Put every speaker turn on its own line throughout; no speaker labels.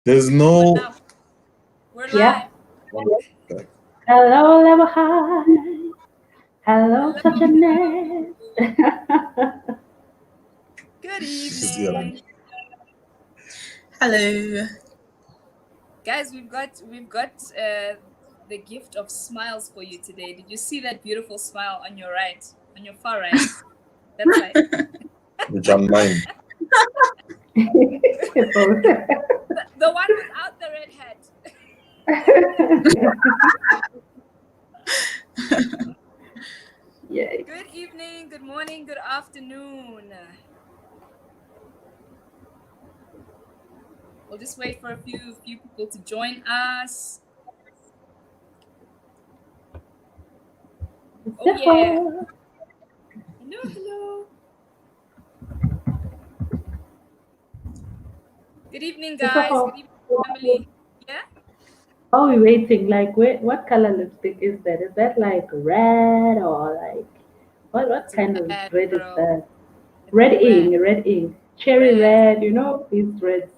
There's no.
We're
Yeah.
live.
Hello, level high. Hello, such a nest.
Good
This is the alarm.
evening,
Hello.
guys. We've got the gift of smiles for you today. Did you see that beautiful smile on your right, on your far right? That side.
Which I'm mine.
The one without the red hat.
Yay.
Good evening, good morning, good afternoon. We'll just wait for a few people to join us. Oh yeah. Hello. Good evening, guys. Good evening, family. Yeah.
Are we waiting? Like, wait, what color lipstick is that? Is that like red or like what? What
It's
kind of
red,
red is
girl.
that?
It's
Red ink, cherry red. You know these reds.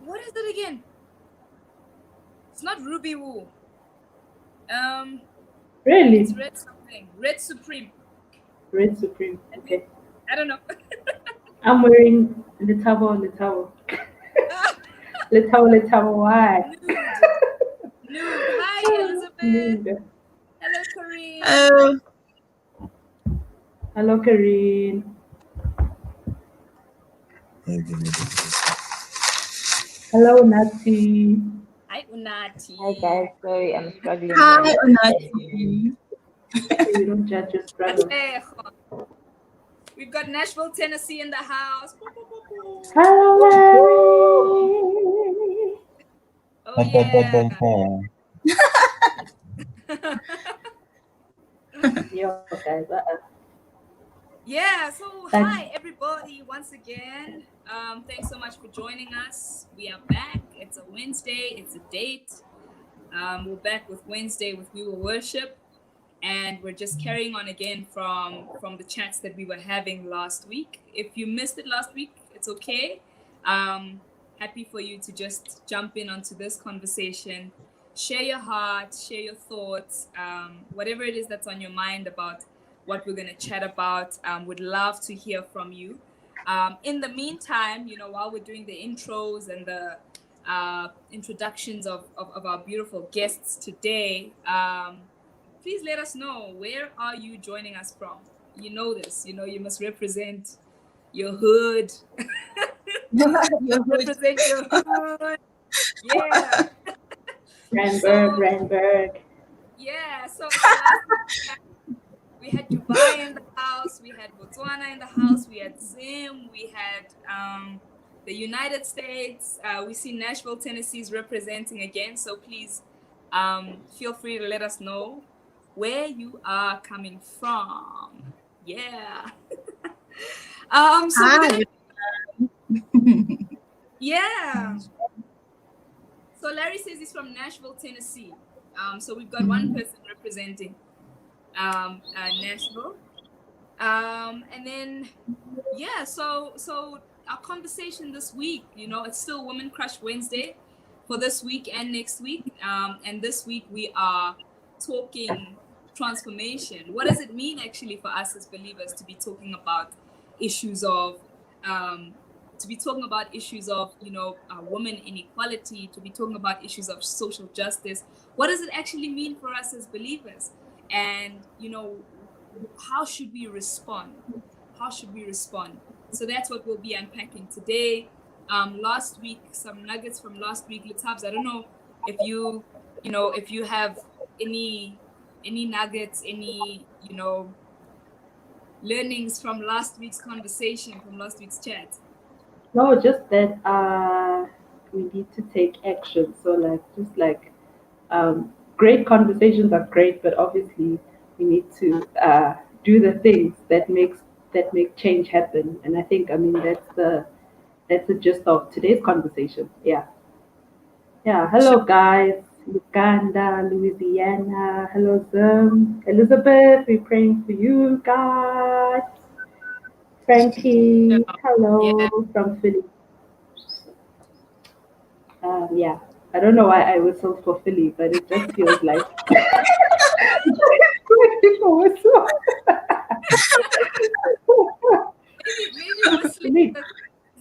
What is it again? It's not Ruby Woo.
Really?
It's red something. Red Supreme.
Red Supreme. Okay.
I don't know.
I'm wearing the towel. The towel. Why?
Nude. Hi, Elizabeth.
Nude.
Hello, Corinne.
Oh,
Hello, Karine. Hello, Nati.
Hi, Unati.
Hi guys, sorry, I'm struggling.
hi, Unati.
We don't judge your struggle.
We've got Nashville, Tennessee in the house.
Hello, Larry.
Oh yeah.
Yo, guys.
Yeah, so hi everybody once again. Thanks so much for joining us. We are back. It's a Wednesday, it's a date. We're back with Wednesday with We Will Worship, and we're just carrying on again from the chats that we were having last week. If you missed it last week, it's okay. Happy for you to just jump in onto this conversation, share your heart, share your thoughts, whatever it is that's on your mind about what we're going to chat about. Would love to hear from you. In the meantime, while we're doing the intros and the introductions of our beautiful guests today, please let us know, where are you joining us from? You know this, you must represent your hood. Represent your hood. Yeah.
Randburg.
Yeah, so last week we had Dubai in the house, we had Botswana in the house, we had Zim, we had the United States. We see Nashville, Tennessee's representing again, so please feel free to let us know where you are coming from. Yeah.
Hi.
Yeah. So Larry says he's from Nashville, Tennessee. So we've got one person representing Nashville. And then, yeah, so our conversation this week, it's still Woman Crush Wednesday for this week and next week. And this week we are talking transformation. What does it mean actually for us as believers to be talking about issues of women inequality, to be talking about issues of social justice? What does it actually mean for us as believers? And, how should we respond? So that's what we'll be unpacking today. Last week, some nuggets from last week. Litabs, I don't know if you have any nuggets, any, learnings from last week's conversation, from last week's chat.
No, just that we need to take action. So great conversations are great, but obviously we need to do the things that make change happen. And I think that's the gist of today's conversation. Yeah. Hello guys. Uganda, Louisiana. Hello Zim. Elizabeth, we're praying for you guys. Frankie, hello from Philly. Yeah, I don't know why I whistled for Philly, but it just feels like people whistle.
Maybe whistling
Me,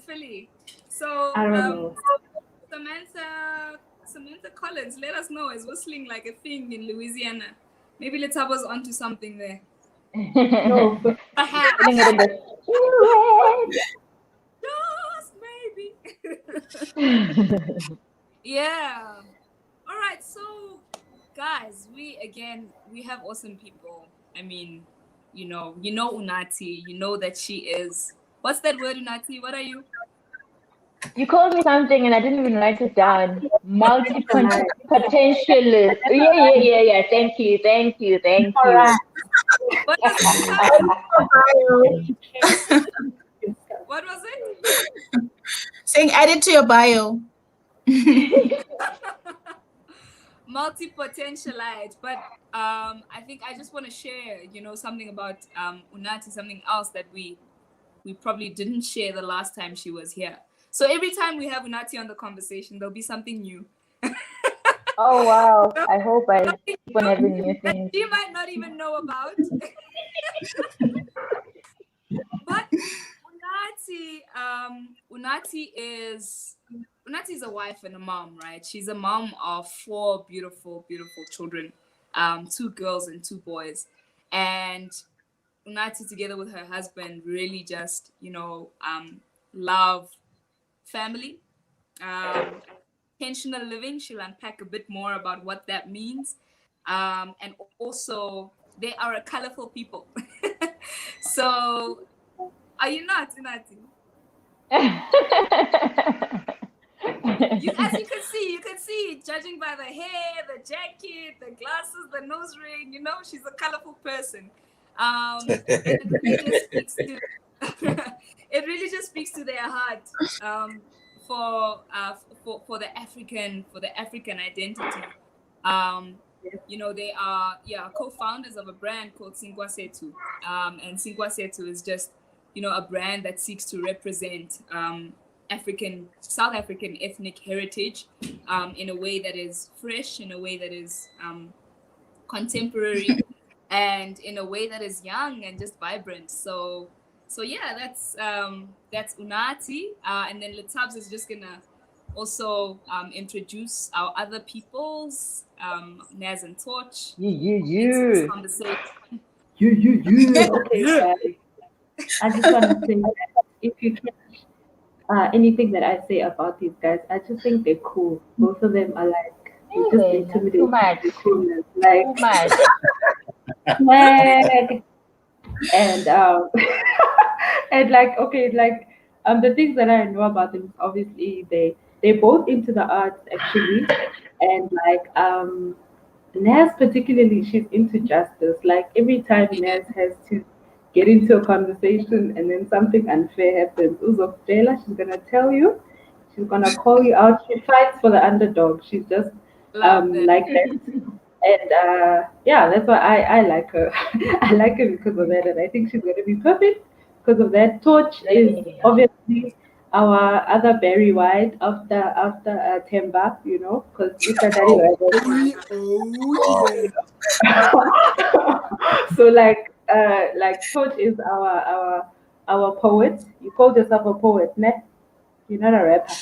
Philly. So
I don't know.
Samantha Collins, let us know, is whistling like a thing in Louisiana? Maybe let's have us onto something there.
No, but
Perhaps.
Putting it in the
Just maybe.
spirit.
Yeah. All right. So, guys, we have awesome people. I mean, you know Unati. You know that she is. What's that word, Unati? What are you?
You called me something and I didn't even write it down.
alright.
Multi-potentialist. Yeah. Thank you.
Alright.
What was it? What was it?
Saying add it to your bio.
Multi-potentialite. But I think I just want to share, something about Unati, something else that we probably didn't share the last time she was here. So every time we have Unati on the conversation, there'll be something new.
Oh wow. I hope I keep on having new
That
things.
she might not even know about. But Unati is a wife and a mom, right? She's a mom of 4 beautiful, beautiful children, 2 girls and 2 boys, and Unati, together with her husband, really just love family, intentional living. She'll unpack a bit more about what that means, and also they are a colorful people. So, are you not, Unati? As you can see, judging by the hair, the jacket, the glasses, the nose ring, she's a colorful person. It really just speaks to it really just speaks to their heart, for the African identity. They are co-founders of a brand called Pt2, and Pt2 is just a brand that seeks to represent South African ethnic heritage, in a way that is fresh, in a way that is contemporary, and in a way that is young and just vibrant. So yeah, that's Unati, and then Letabs is just gonna also introduce our other peoples, Naz and Torch, into this conversation.
Okay, guys. I just want to say that if you can, anything that I say about these guys, I just think they're cool. Both of them are like, they just
Too
intimidate
much.
the coolness, like
Too much.
swag, and and like okay, like the things that I know about them, obviously they're both into the arts actually, and like Naz particularly, she's into justice. Like every time
Yeah,
Naz has to get into a conversation and then something unfair happens, Uzokdela, she's gonna tell you, she's gonna call you out. She fights for the underdog. She's just
love that.
like that. And yeah, that's why I like her. I like her because of that, and I think she's gonna be perfect because of that. Torch is obviously our other Barry White after Temba, because it's a daddy so like Torch is our poet. You called yourself a poet, ne? You're not a rapper.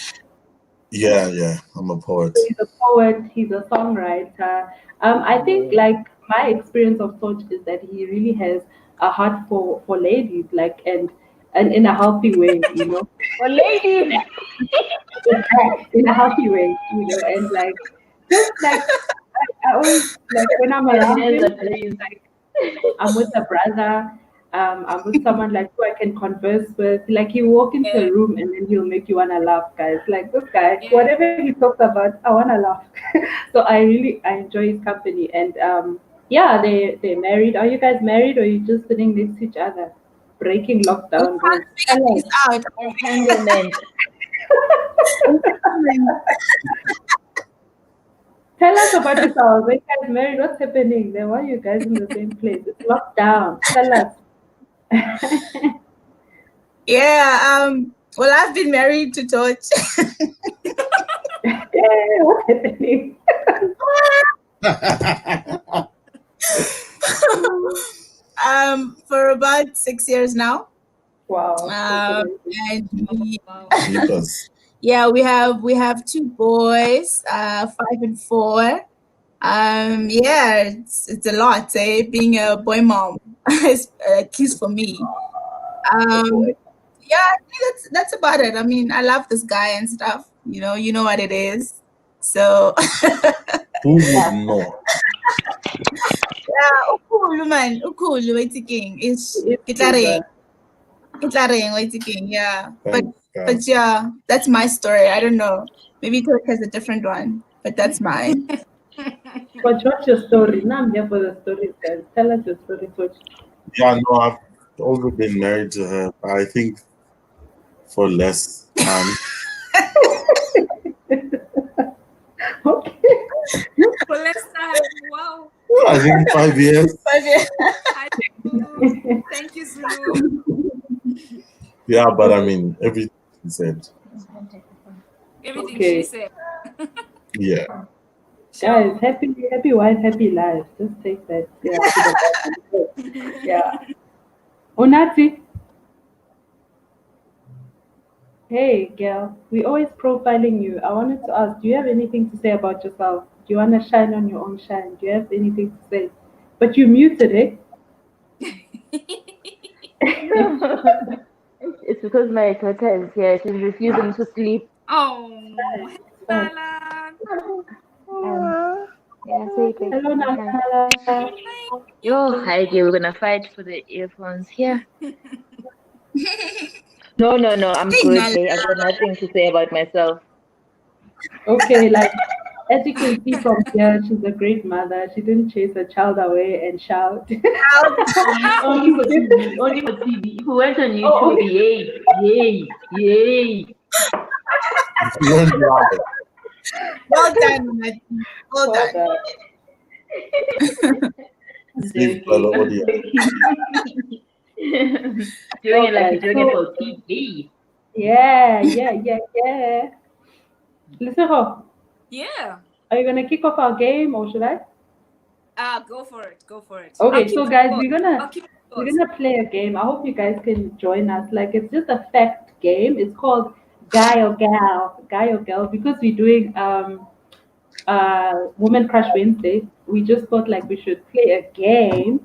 Yeah, I'm a poet.
So he's a poet, he's a songwriter. I think like my experience of Torch is that he really has a heart for ladies, like and in a healthy way,
Well, ladies.
in a healthy way, and like just like I always like when I'm around him,
Vanessa, please.
like I'm with a brother, I'm with someone like who I can converse with. Like you walk into a
Yeah,
room and then he'll make you wanna laugh, guys. Like this guy,
yeah.
whatever he talks about, I wanna laugh. So I enjoy his company, and yeah, they're married. Are you guys married or you just sitting next to each other, breaking lockdown rules?
Peace out.
Entanglement.
Tell us about yourselves. Are you guys married? What's happening? Then why are you guys in the same place? It's lockdown. Tell us.
Yeah. Well, I've been married to Torch.
Yeah, what's happening?
For about 6 years now.
Wow.
And we,
Wow.
Jeepers.
yeah, we have 2 boys, 5 and 4. Yeah, it's a lot, being a boy mom, at least for me. Yeah, I think that's about it. I mean, I love this guy and stuff. You know what it is. So
Who would know?
yeah, ukulu man, ukulu waiting. It's kitlare, waiting. Yeah, but
Thank God.
yeah, that's my story. I don't know. Maybe Coach has a different one, but that's mine.
But what's your story? Now I'm here for the stories, guys. Tell us your story, Coach.
Yeah, no, I've also been married to her. I think for less time.
Okay.
Well, let's start. Wow.
I think 5 years.
Hi, Zulu. Thank you, Zulu.
Yeah, but I mean, everything she said.
Everything
Okay.
she said.
Yeah.
Guys, happy wife, happy life. Just take that. Yeah. To the bottom. Yeah. Onati. Hey, girl. We always profiling you. I wanted to ask, do you have anything to say about yourself? Do you want to shine on your own shine? Do you have anything to say? But you muted it.
It's because my daughter is here. She's refusing to sleep.
Oh,
Fine.
Hello.
Yeah, say it.
Hello,
Hi.
Nala.
Yo, hi, dear. We're gonna fight for the earphones here. No, I'm
Hey,
good.
Nala.
Hey, I've got nothing to say about myself.
Okay, like as you can see from here, she's a great mother. She didn't chase her child away and shout.
Only for TV. Only for TV. If we went on
Oh,
YouTube, yay.
You went live.
Well done, Nala. Well
well
done.
done.
Big fellow audience.
Doing it like
guys,
you're doing it for TV.
yeah. Listen,
Yeah.
are you gonna kick off our game or should I?
Go for it. Go for it.
Okay, so guys, we're
I'll keep it
we're
close.
gonna play a game. I hope you guys can join us. Like it's just a fact game. It's called Guy or Gal, because we're doing Woman Crush Wednesday. We just thought like we should play a game.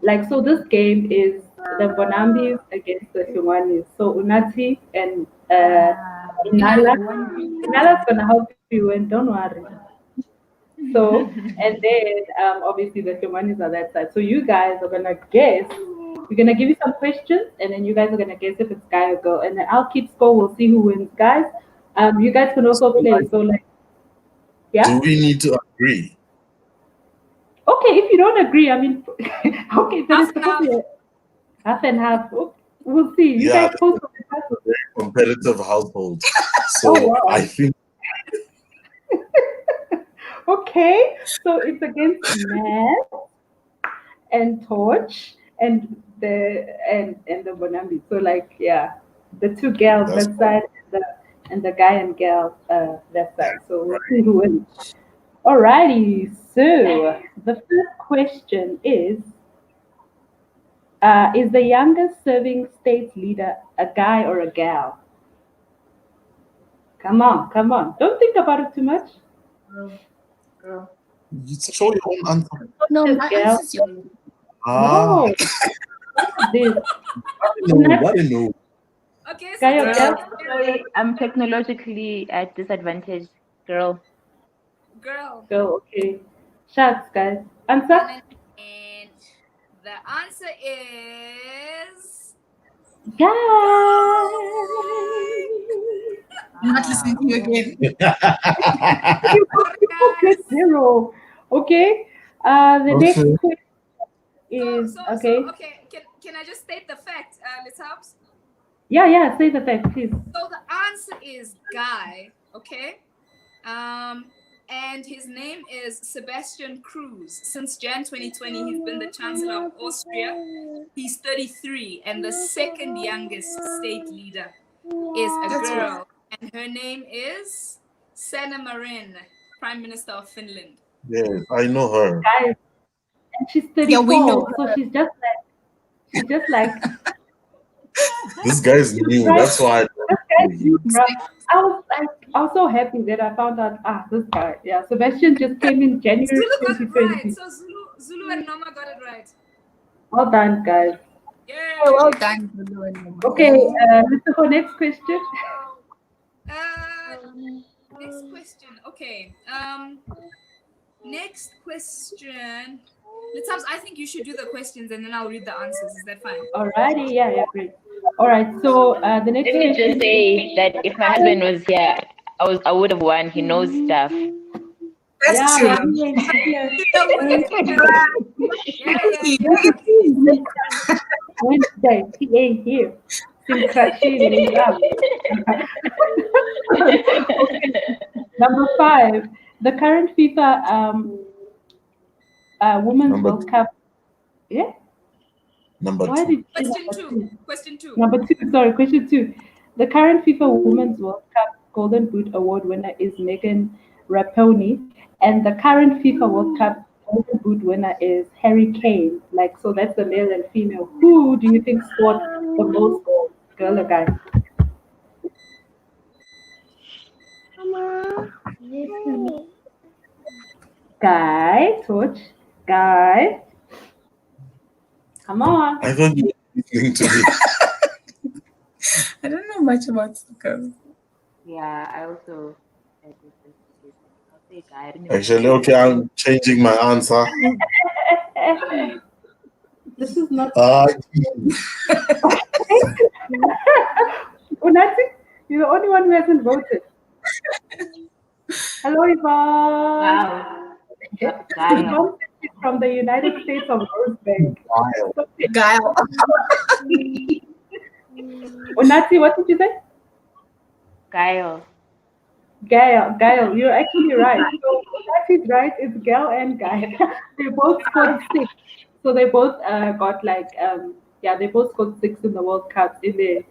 Like so this game is the Bonambis against the Shumanis. So Unati and Inala. Inala's gonna help you win, don't worry. So and then obviously the Shumanis are that side. So you guys are gonna guess. We're gonna give you some questions and then you guys are gonna guess if it's guy or girl. And then I'll keep score, we'll see who wins. Guys, you guys can also play. So like yeah.
Do we need to agree?
Okay, if you don't agree, I mean, okay, then it's supposed to be half and half. Oh, we'll see. You
Yeah,
guys post on
it's a very competitive household. So
Oh, wow.
I think
Okay, so it's against Matt and Torch and the Bonambi. So like yeah, the two girls
that's
that side and the guy and girl that side. So we'll see who wins. Alrighty, so the first question is the youngest serving state leader a guy or a gal? Come on. Don't think about it too much.
Girl.
you show your own answer.
No,
Yes,
my
gal.
answer is yours.
Ah,
No. This
I didn't know.
Okay, so
guy or
Girl,
gal?
sorry, I'm technologically at disadvantage. Girl.
girl.
Go, okay. Shots, guys. Answer?
And the answer is
Guy.
I'm not listening to you again.
You both get
guys.
zero. Okay. The next
Okay.
question is
So
okay.
okay. Can I just state the fact, Litabs?
Yeah. Say the fact, please.
So the answer is Guy. Okay. And his name is Sebastian Cruz. Since Jan 2020, he's been the Chancellor of Austria. He's 33, and the second youngest state leader is a
That's
girl, and her name is Sanna Marin, Prime Minister of Finland.
Yes, I know her.
Guys, and she's 34,
Yeah, we know
so she's just like
This guy's new.
right.
That's why.
This guy's new, bro. I was so happy that I found out. This guy, yeah, Sebastian just came in January
Zulu got it right.
2020.
So Zulu and Noma got it right.
Well done, guys.
Yeah.
Oh, well done, Zulu and Noma.
Okay, let's go next question.
Next question. Okay. Next question. I think you should do the questions and then I'll read the answers. Is that fine?
Alrighty, yeah, great. All right, so the next
Let me
question.
just say that if my husband was here, I would have won. He knows stuff.
That's true.
Wednesday, he ain't here. Number 5, the current FIFA Women's World Cup. Yeah.
Number
Why
2.
did you
Question 2.
Number 2. Sorry, question 2. The current FIFA Women's World Cup Golden Boot Award winner is Megan Rapinoe, and the current FIFA World Cup Golden Boot winner is Harry Kane. So that's the male and female. Who do you think scored the most goals, girl or guy? Guy, Torch, guy. Come on.
I thought you were listening to me.
I don't know much about soccer.
Yeah, I also. I'll say guy. I don't know.
Actually, okay, I'm changing my answer.
This is not. Unati, you're the only one who hasn't voted. Hello, Yvonne.
Wow.
Yvonne is from the United States of Rosebank.
Guile.
Unati, what did you say?
Guile.
Gail, you're actually right. So Unati's right. It's Gail and Gail. They both scored 6. So they both got they both scored 6 in the World Cups, in their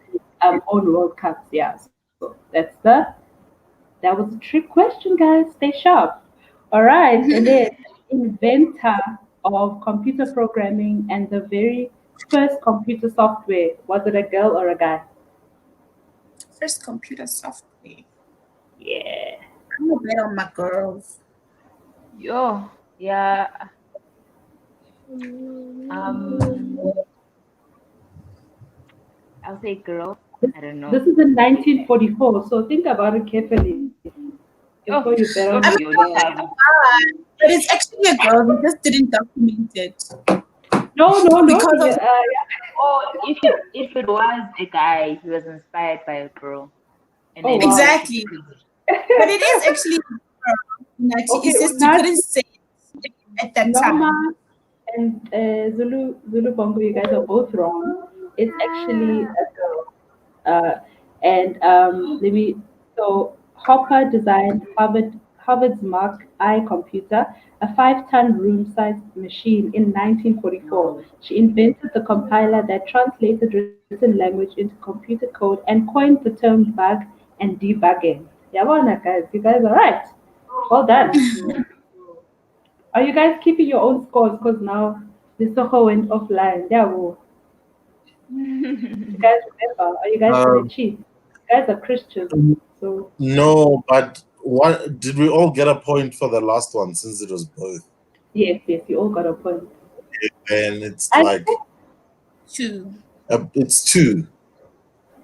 own World Cups. Yeah. So that was a trick question, guys. Stay sharp. All right. And then inventor of computer programming and the very first computer software, was it a girl or a guy?
First computer software.
Yeah.
I'm a bit on my girls.
Yo. Yeah. I'll say girl. I don't know.
This is in 1944, so think about it carefully. Before you bet on it.
But it's actually a girl. We just didn't document it.
No.
Because of
If it was a guy, he was inspired by a girl. And
Oh,
then
wow.
Exactly. But it is actually a girl.
Okay,
It's just you couldn't say it at that time.
Noma and Zulu Bongo, you guys are both wrong. It's actually a girl. So Hopper designed Harvard's Mark I computer, a 5-ton room-sized machine in 1944. She invented the compiler that translated written language into computer code and coined the term bug and debugging. Yabona, guys, you guys are right. Well done. Are you guys keeping your own scores? Because now this Soho went offline. Yeah, you guys remember? Are you guys gonna cheat? You guys are Christians, so
No, but what did we all get a point for the last one since it was both?
yes, you all got a point.
And it's
I
like
2.
it's 2.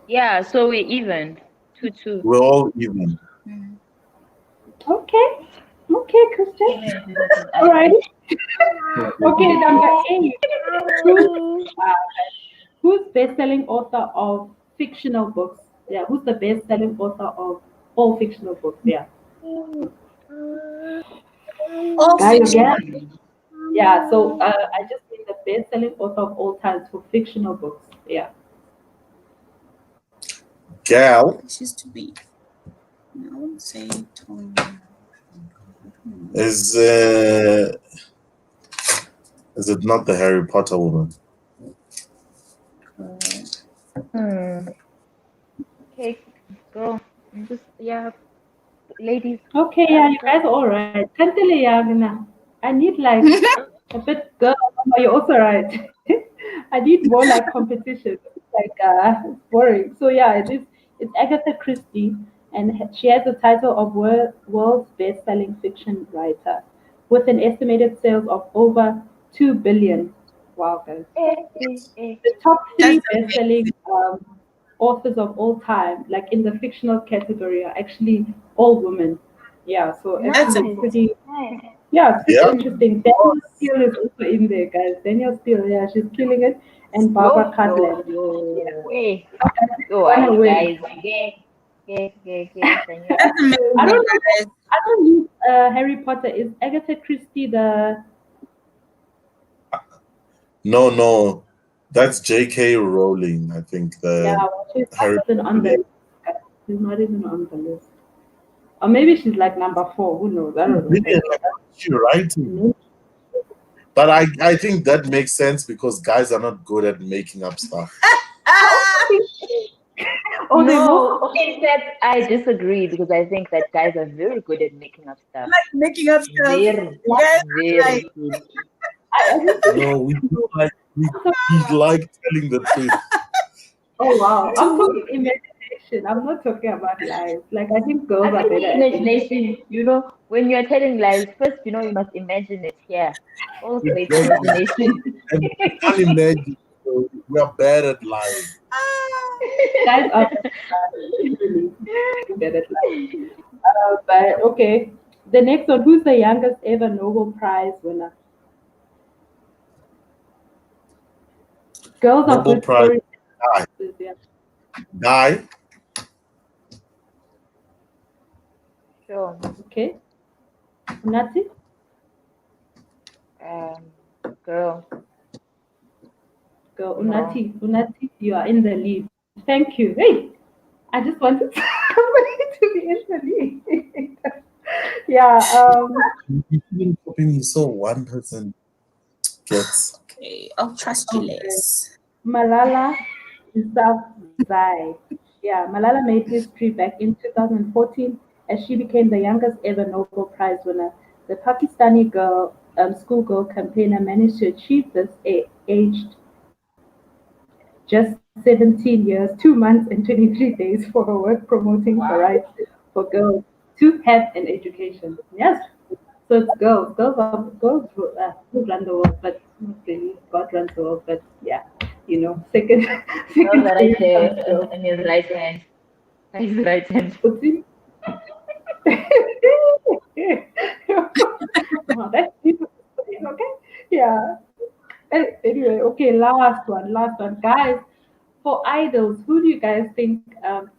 yeah, so we're even. 2-2.
We're all even.
Okay, Christian. All right. Okay, number 8. Who's best-selling author of fictional books? Yeah, who's the best-selling author of all fictional books? Yeah.
All
Guys,
fictional.
yeah. So I just mean the best-selling author of all times for fictional books. Yeah.
Gal,
She's to be. I would say Tony.
is it not the Harry Potter woman?
Okay, girl. You ladies.
Okay, yeah, you guys are all right. Kantele Yagna. I need like a bit girl. You're also right. I need more like competition. Like it's boring. So yeah, it's Agatha Christie, and she has the title of world's best-selling fiction writer, with an estimated sales of over 2 billion. Wow, guys. The top
That's
three best-selling authors of all time, like in the fictional category, are actually all women. Yeah, so
that's
actually it's
Nice,
pretty,
nice.
yeah, it's
Yeah.
pretty interesting. Daniel Steele is also in there, guys. Daniel Steele, yeah, she's killing it, and Barbara Cartland. Yeah,
Hey,
I
so
wanna
I
win.
guys, señora.
that's amazing,
I don't know.
guys.
I don't use Harry Potter. Is Agatha Christie the?
No. That's J.K. Rowling, I think.
Yeah,
The
well, she's not
Harry
even
Potter.
on the list. Guys. She's not even on the list. Or maybe she's like number 4. Who knows? I don't know.
Really, like, what's she writing? But I think that makes sense because guys are not good at making up stuff.
Oh, they
No,
most
in fact, I disagree because I think that guys are very good at making up stuff.
Making up stuff.
Very,
Guys,
very good.
I just think
No, we like telling the truth.
oh wow, I'm talking imagination. I'm not talking about lies. Like I think girls
I
are
think
better at it.
imagination, when you're telling lies, first, you must imagine it here. Also, it's
Exactly.
imagination.
And we can't imagine. So we are bad at lying.
Guys are really better at lies. But okay, the next one. Who's the youngest ever Nobel Prize winner? Girls are
Nobel
good
Prize
stories.
guy.
Yeah.
Guy.
Sure.
Okay, Unati.
Um, girl,
Go,
no.
Unati, you are in the lead. Thank you. Hey, I just wanted somebody to be in the lead. Yeah.
You didn't copy me, so one person gets.
okay, I'll trust you
Okay.
less.
Malala Yousafzai. Yeah, Malala made history back in 2014 as she became the youngest ever Nobel Prize winner. The Pakistani schoolgirl campaigner managed to achieve this aged just 17 years, 2 months, and 23 days for her work promoting the rights for girls to have an education. Yes, so it's girls. Who run the world, but not really. God runs the world, but yeah, second,
Girls
second
are right
place
there
comes girls.
in his right hand. His right hand.
Oh, that's deep, okay. Yeah. Anyway, okay, last one, guys. For idols, who do you guys think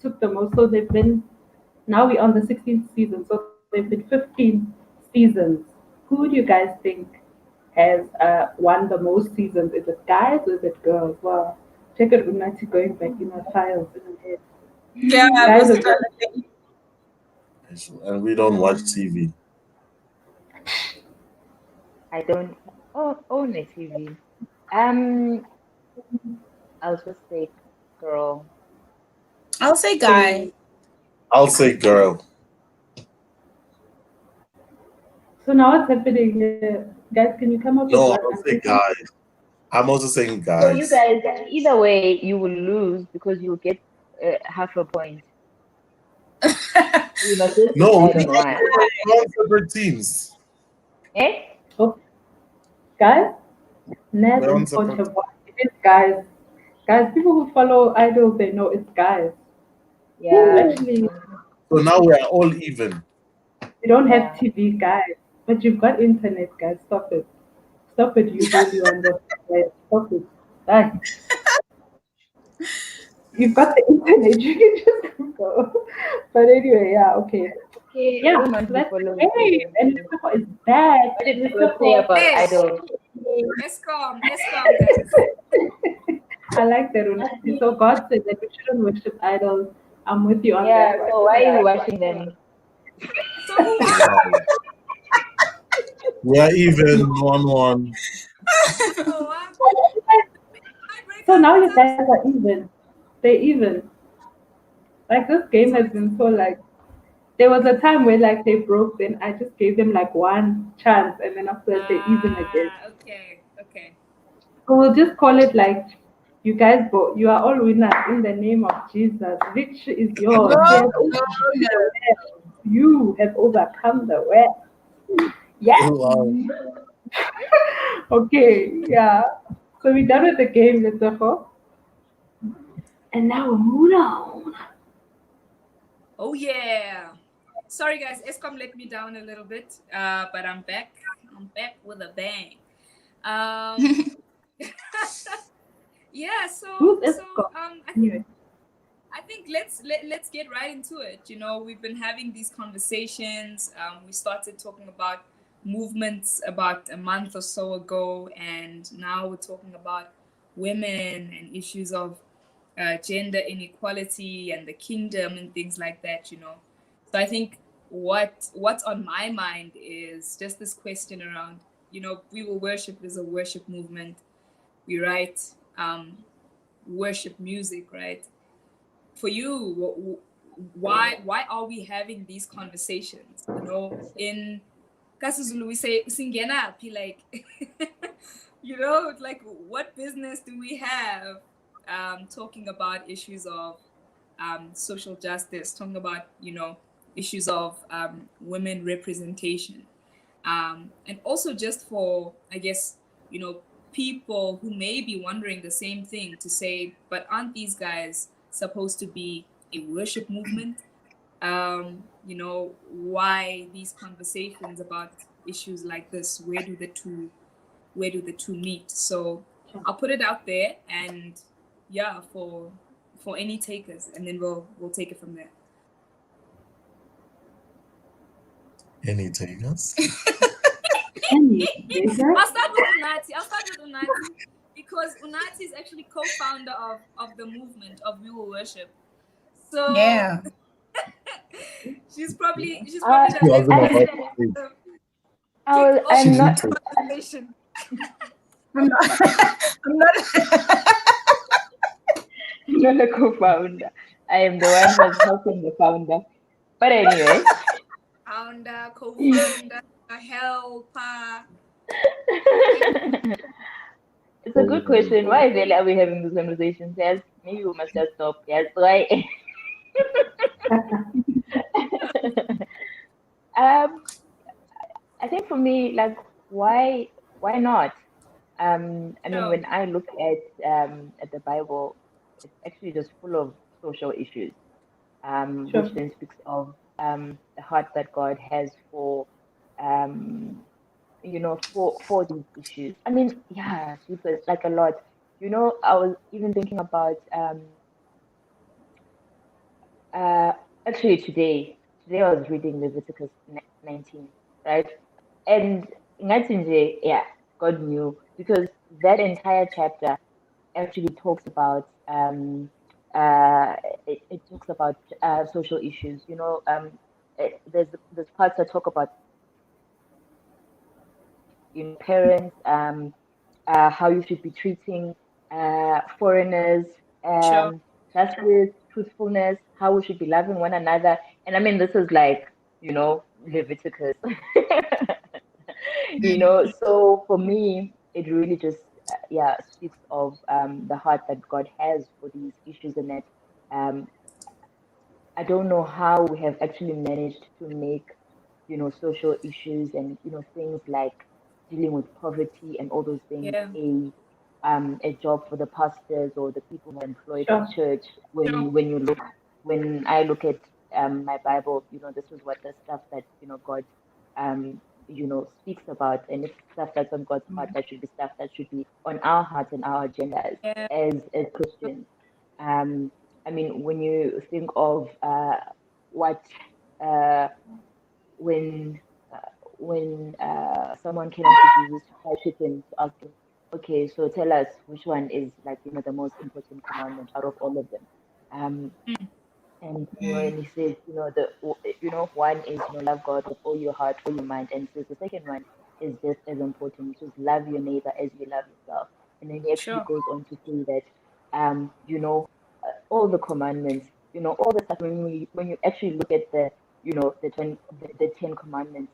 took the most? So they've been now we're on the 16th season, so they've been 15 seasons. Who do you guys think has won the most seasons? Is it guys or is it girls? Wow, check it Unati going back in our files in her head.
Yeah, I
Guys
was
or
trying
girls?
to think.
And we don't watch TV.
I don't own a TV. Um, I'll just say girl.
I'll say guy.
I'll say girl.
So now what's happening here? Guys, can you come up with
No,
what
I'll
I'm
say
thinking?
guys. I'm also saying
So you
guys.
guys, either way, you will lose because you'll get half a point. You must just
No,
decide on one.
we're on separate teams.
Eh?
Oh, guys, Naz
We're on
and Coach
separate.
have won. It is guys. Guys, people who follow idols, they know it's guys.
Yeah.
Actually,
So now we are all even.
you don't have
Yeah.
TV, guys, but you've got internet, guys. Stop it. Stop it, you baby wonder. Guys, stop it. Guys, you've got the internet. You can just Google. But anyway, yeah, okay.
Okay,
Yeah,
woman
so
who
that's
follows
hey,
the
and Lucifer is back.
What did people say
Lucifer.
about
Hey,
idols?
Escom, guys.
I like that, Unati. So God said that we shouldn't worship idols. I'm with you on that
Yeah,
one.
so why are
Yeah.
you watching them?
So who won?
Wow. We are even 1-1.
Oh,
So now
tiebreaker.
you guys are even. They're even. Like this game has been so like there was a time where like they broke, then I just gave them like one chance, and then after that they even again.
Okay.
So we'll just call it like, you guys, you are all winners in the name of Jesus. Victory is yours.
No,
He has
no,
overcome
no.
the world. You have overcome the world. Yes.
Wow.
Okay. Yeah. So we're done with the game, let's go. And now we're moving on.
Oh yeah. Sorry guys, Escom let me down a little bit, but I'm back. I'm back with a bang. Um, yeah.
Who's
So
Escom?
I think
Anyway.
let's get right into it. You know, we've been having these conversations. We started talking about movements about a month or so ago, and now we're talking about women and issues of gender inequality and the kingdom and things like that. You know, so I think what's on my mind is just this question around. You know, we will worship is a worship movement. We write worship music, right? For you, why are we having these conversations? You know, in KaSizulu we say singena phi, like you know, like what business do we have talking about issues of social justice, talking about, you know, issues of women representation, and also just for, I guess, you know, people who may be wondering the same thing, to say, but aren't these guys supposed to be a worship movement? You know, why these conversations about issues like this? Where do the two meet? So I'll put it out there, and yeah, for any takers, and then we'll take it from there.
Any takers?
Any bigger?
I'll start with Unati because Unati is actually co-founder of the movement of We Will Worship. So
Yeah.
she's probably
Uh,
the
She
best
wasn't
I,
about
person
to say.
to kick off
She
I'm
the
not.
didn't say.
conversation.
I'm not. I'm not.
Not a co-founder. I am the one who's helping the founder. But anyway,
Founder, co-founder, helper.
it's a
Oh,
good question. Why the hell are we having this conversation? Yes, maybe we must just stop. Yes, why? um, I think for me, like, why not? I mean,
Sure,
when I look at the Bible, it's actually just full of social issues, which
Sure.
then speaks of the heart that God has for um for these issues. I mean, yeah, super, like a lot. You know, I was even thinking about uh actually today I was reading Leviticus 19, right? And Ngatinje, yeah, God knew, because that entire chapter actually talks about uh it talks about social issues. You know, there's parts that talk about, you know, parents, how you should be treating foreigners,
sure.
justice, truthfulness, how we should be loving one another. And I mean, this is like, you know, Leviticus. You know, so for me, it really just, yeah, speaks of the heart that God has for these issues, and that um, I don't know how we have actually managed to make, you know, social issues and, you know, things like dealing with poverty and all those things
Yeah,
a job for the pastors or the people who are employed at
Sure.
church.
sure.
When I look at my Bible, you know, this is what the stuff that, you know, God you know, speaks about, and it's stuff that's on God's heart, that should be stuff that should be on our hearts and our agendas
Yeah,
as Christians. Um, I mean, when you think of what uh, when uh, someone came up to Jesus to fellowship him, to ask him, okay, so tell us which one is, like, you know, the most important commandment out of all of them. Um, and you know, and he says, you know, you know, one is, you know, love God with all your heart, all your mind, and he says the second one is just as important, which is love your neighbor as you love yourself. And then he actually
sure.
goes on to say that, you know, all the commandments, you know, all the stuff, when you actually look at the the Ten Commandments.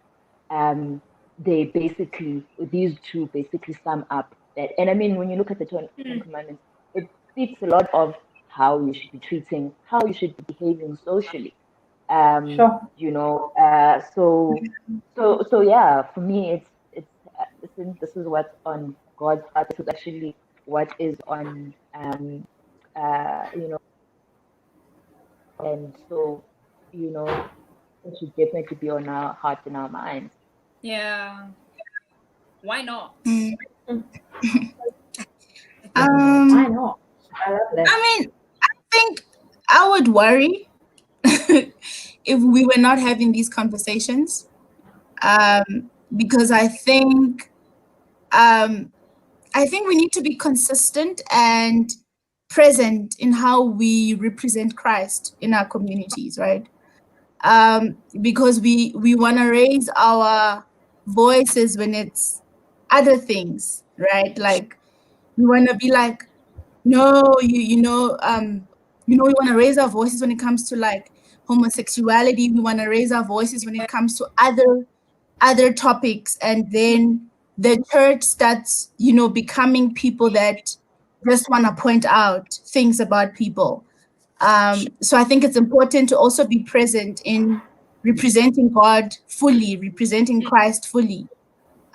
They basically, these two basically sum up that. And I mean, when you look at the Ten Commandments, it speaks a lot of how you should be treating, how you should be behaving socially.
Sure.
So yeah, for me, this is what's on God's heart. This is actually what is on and so it should definitely be on our hearts and our minds.
Yeah. Why not?
Why not? I love that.
I mean, I think I would worry if we were not having these conversations, because I think we need to be consistent and present in how we represent Christ in our communities, right? Because we want to raise our voices when it's other things, right? Like we want to be like, no, we want to raise our voices when it comes to like homosexuality. We want to raise our voices when it comes to other topics, and then the church starts, becoming people that just want to point out things about people. So I think it's important to also be present in representing God fully, representing Christ fully,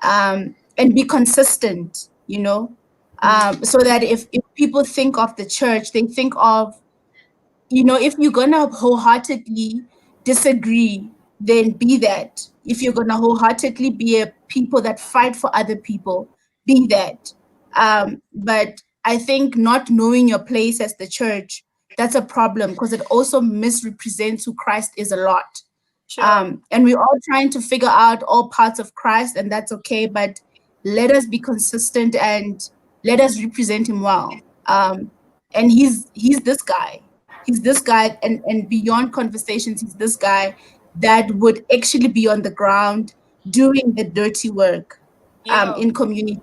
and be consistent, so that if people think of the church, they think of, if you're going to wholeheartedly disagree, then be that. If you're going to wholeheartedly be a people that fight for other people, be that. But I think not knowing your place as the church, that's a problem, because it also misrepresents who Christ is a lot.
Sure.
And we're all trying to figure out all parts of Christ, and that's okay, but let us be consistent and let us represent him well. And he's this guy. He's this guy, and beyond conversations, he's this guy that would actually be on the ground doing the dirty work in communities,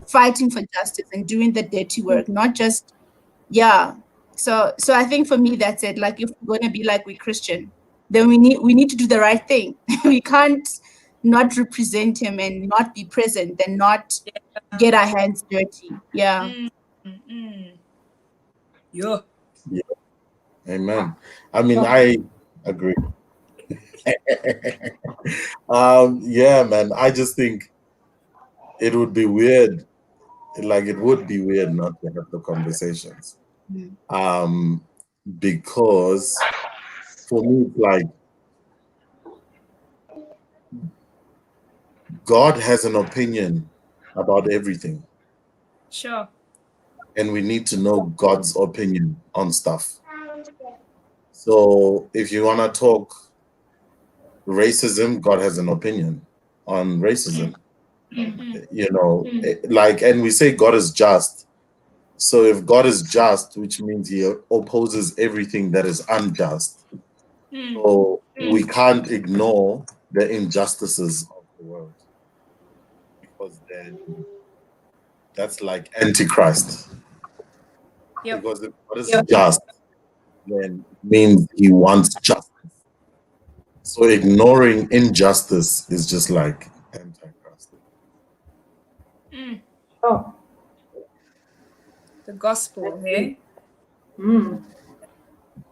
fighting for justice and doing the dirty work, not just, So I think for me, that's it. Like, if we're going to be like we're Christian, then we need to do the right thing. We can't not represent him and not be present and not get our hands dirty. Yeah.
Yeah.
Amen. I mean, I agree. Yeah, man. I just think it would be weird. Like, it would be weird not to have the conversations. Because for me, it's like God has an opinion about everything.
Sure.
And we need to know God's opinion on stuff. So if you want to talk racism, God has an opinion on racism. And we say God is just. So if God is just, which means he opposes everything that is unjust. So we can't ignore the injustices of the world, because then that's like Antichrist. Because if God is just, then it means he wants justice. So ignoring injustice is just like Antichrist.
Oh,
The gospel, hey?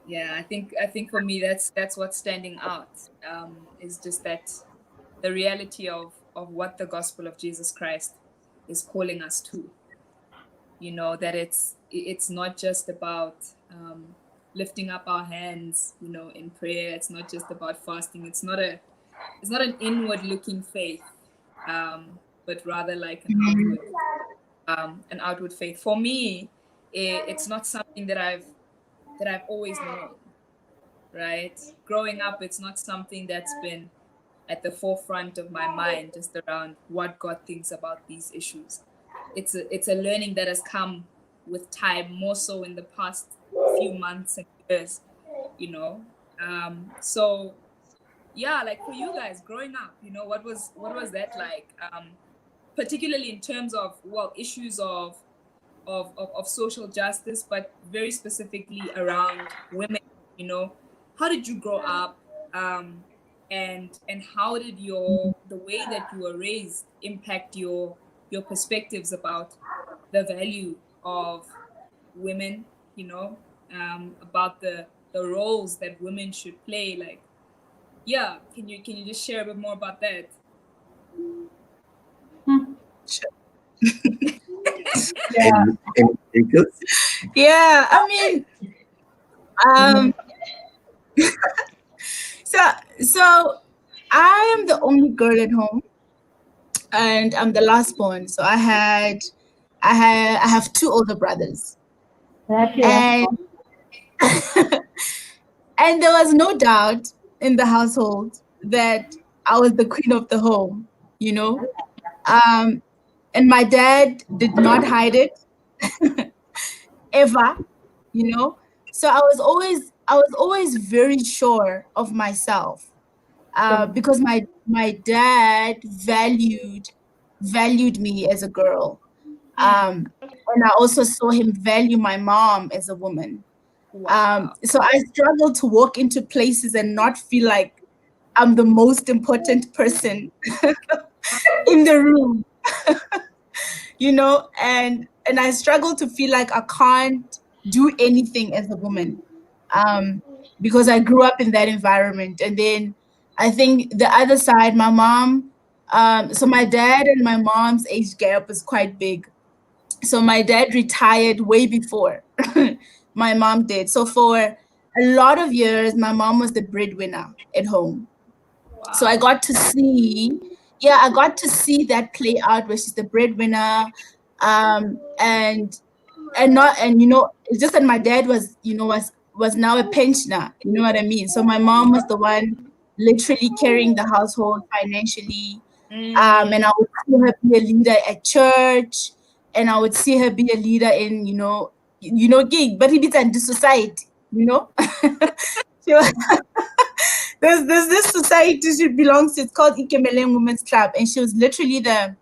Yeah, I think for me that's what's standing out. Is just that the reality of what the gospel of Jesus Christ is calling us to. That it's not just about lifting up our hands, in prayer. It's not just about fasting. It's not an inward looking faith, but rather like an outward faith. For me, it's not something that I've always known, right? Growing up, it's not something that's been at the forefront of my mind, just around what God thinks about these issues. It's a learning that has come with time, more so in the past few months and years, So yeah, like for you guys growing up, what was that like? Particularly in terms of issues of social justice, but very specifically around women. How did you grow up? and how did the way that you were raised impact your perspectives about the value of women, you know, about the roles that women should play? Like, yeah, can you just share a bit more about that?
Yeah.
Yeah, I mean, so I am the only girl at home, and I'm the last born. So I have two older brothers, and and there was no doubt in the household that I was the queen of the home, you know. And my dad did not hide it ever, you know. So I was always very sure of myself, because my dad valued me as a girl, and I also saw him value my mom as a woman.
Wow.
So I struggle to walk into places and not feel like I'm the most important person in the room, you know, and I struggle to feel like I can't do anything as a woman, because I grew up in that environment. And then I think the other side, my mom, so my dad and my mom's age gap is quite big. So my dad retired way before my mom did. So for a lot of years, my mom was the breadwinner at home. So I
Wow.
got to see, yeah, I got to see that play out where she's the breadwinner, um, and and you know, it's just that my dad was, you know, was now a pensioner. You know what I mean? So my mom was the one literally carrying the household financially. And I would see her be a leader at church, and I would see her be a leader in, gig, but it's in the society, you know. She was- there's this society she belongs to. It's called Ikemeleng Women's Club, and she was literally the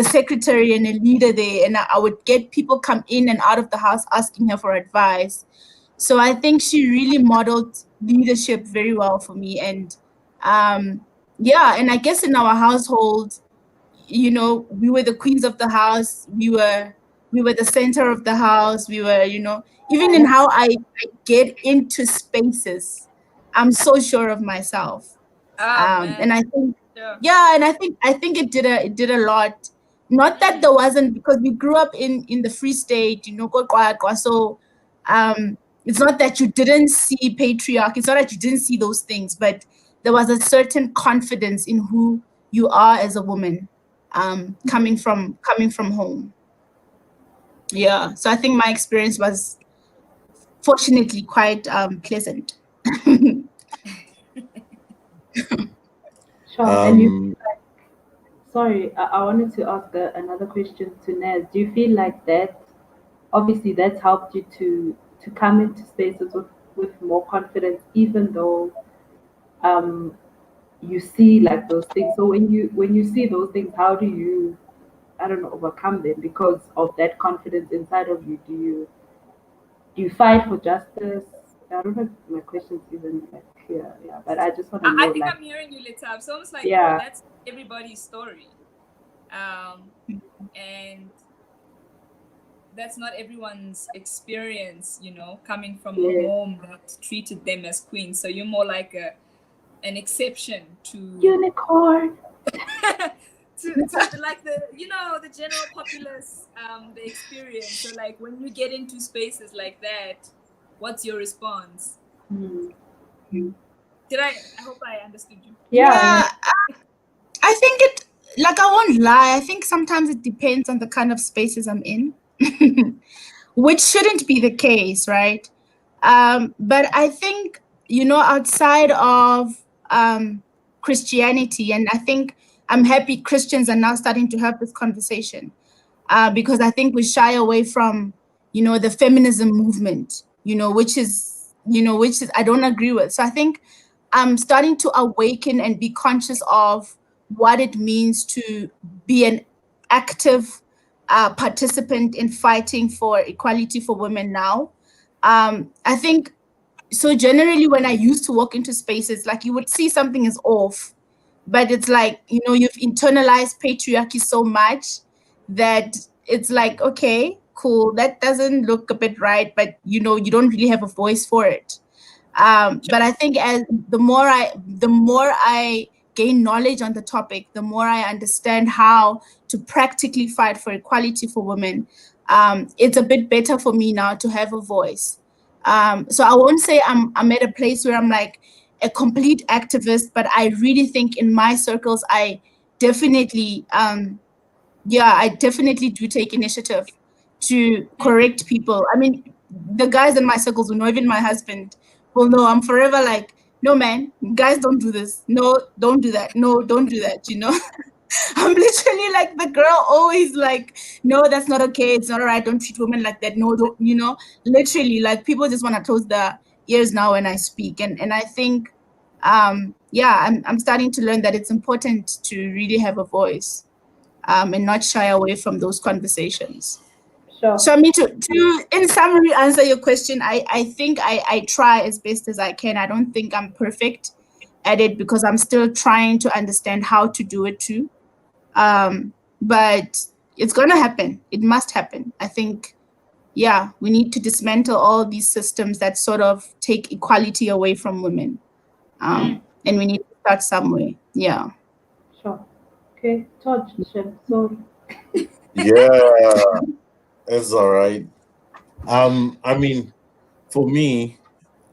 secretary and a leader there. And I would get people come in and out of the house asking her for advice. So I think she really modeled leadership very well for me. And yeah, and I guess in our household, you know, we were the queens of the house. We were the center of the house. We were, you know, even in how I get into spaces, I'm so sure of myself.
Oh man.
And I think,
Sure.
yeah, and I think it did a lot. Not that there wasn't, because we grew up in the Free State, you know, so it's not that you didn't see patriarchy, it's not that you didn't see those things, but there was a certain confidence in who you are as a woman, coming from home. Yeah, so I think my experience was fortunately quite pleasant.
Sure. And you, sorry, I wanted to ask another question to Naz. Do you feel like that, obviously, that's helped you to come into spaces with more confidence, even though um, you see like those things? So when you see those things, how do you, I don't know, overcome them because of that confidence inside of you? Do you fight for justice? I don't know if my question's even like clear, yeah, but I just want to
I
know,
think
like,
I'm hearing you, Litab. So almost like
yeah,
that's everybody's story. And that's not everyone's experience, you know, coming from a
yeah,
home that treated them as queens. So you're more like an exception to
unicorn.
to like the, you know, the general populace, the experience. So like when you get into spaces like that, what's your response?
Hmm.
I hope I understood you.
Yeah,
Yeah, I think like, I won't lie, I think sometimes it depends on the kind of spaces I'm in, which shouldn't be the case, right? But I think, you know, outside of Christianity, and I think I'm happy Christians are now starting to have this conversation, because I think we shy away from, you know, the feminism movement, which is I don't agree with. So I think I'm starting to awaken and be conscious of what it means to be an active participant in fighting for equality for women now. I think so generally when I used to walk into spaces, like you would see something is off, but it's like, you know, you've internalized patriarchy so much that it's like, okay, cool, that doesn't look a bit right, but you know, you don't really have a voice for it. But I think as the more I gain knowledge on the topic, the more I understand how to practically fight for equality for women. It's a bit better for me now to have a voice. So I won't say I'm at a place where I'm like a complete activist, but I really think in my circles, I definitely, I definitely do take initiative to correct people. I mean, the guys in my circles who know, even my husband will know, I'm forever like, no, man, guys don't do this. No, don't do that. No, don't do that, you know? I'm literally like the girl always like, no, that's not okay. It's not all right. Don't treat women like that. No, don't, you know, literally like people just want to close their ears now when I speak. And I think, I'm starting to learn that it's important to really have a voice, and not shy away from those conversations.
Sure.
So I mean, to in summary answer your question, I think I try as best as I can. I don't think I'm perfect at it because I'm still trying to understand how to do it too. But it's gonna happen. It must happen. I think, we need to dismantle all these systems that sort of take equality away from women. And we need to start somewhere. Yeah.
Sure. Okay, Todd, sorry.
Yeah, it's all right. I mean, for me,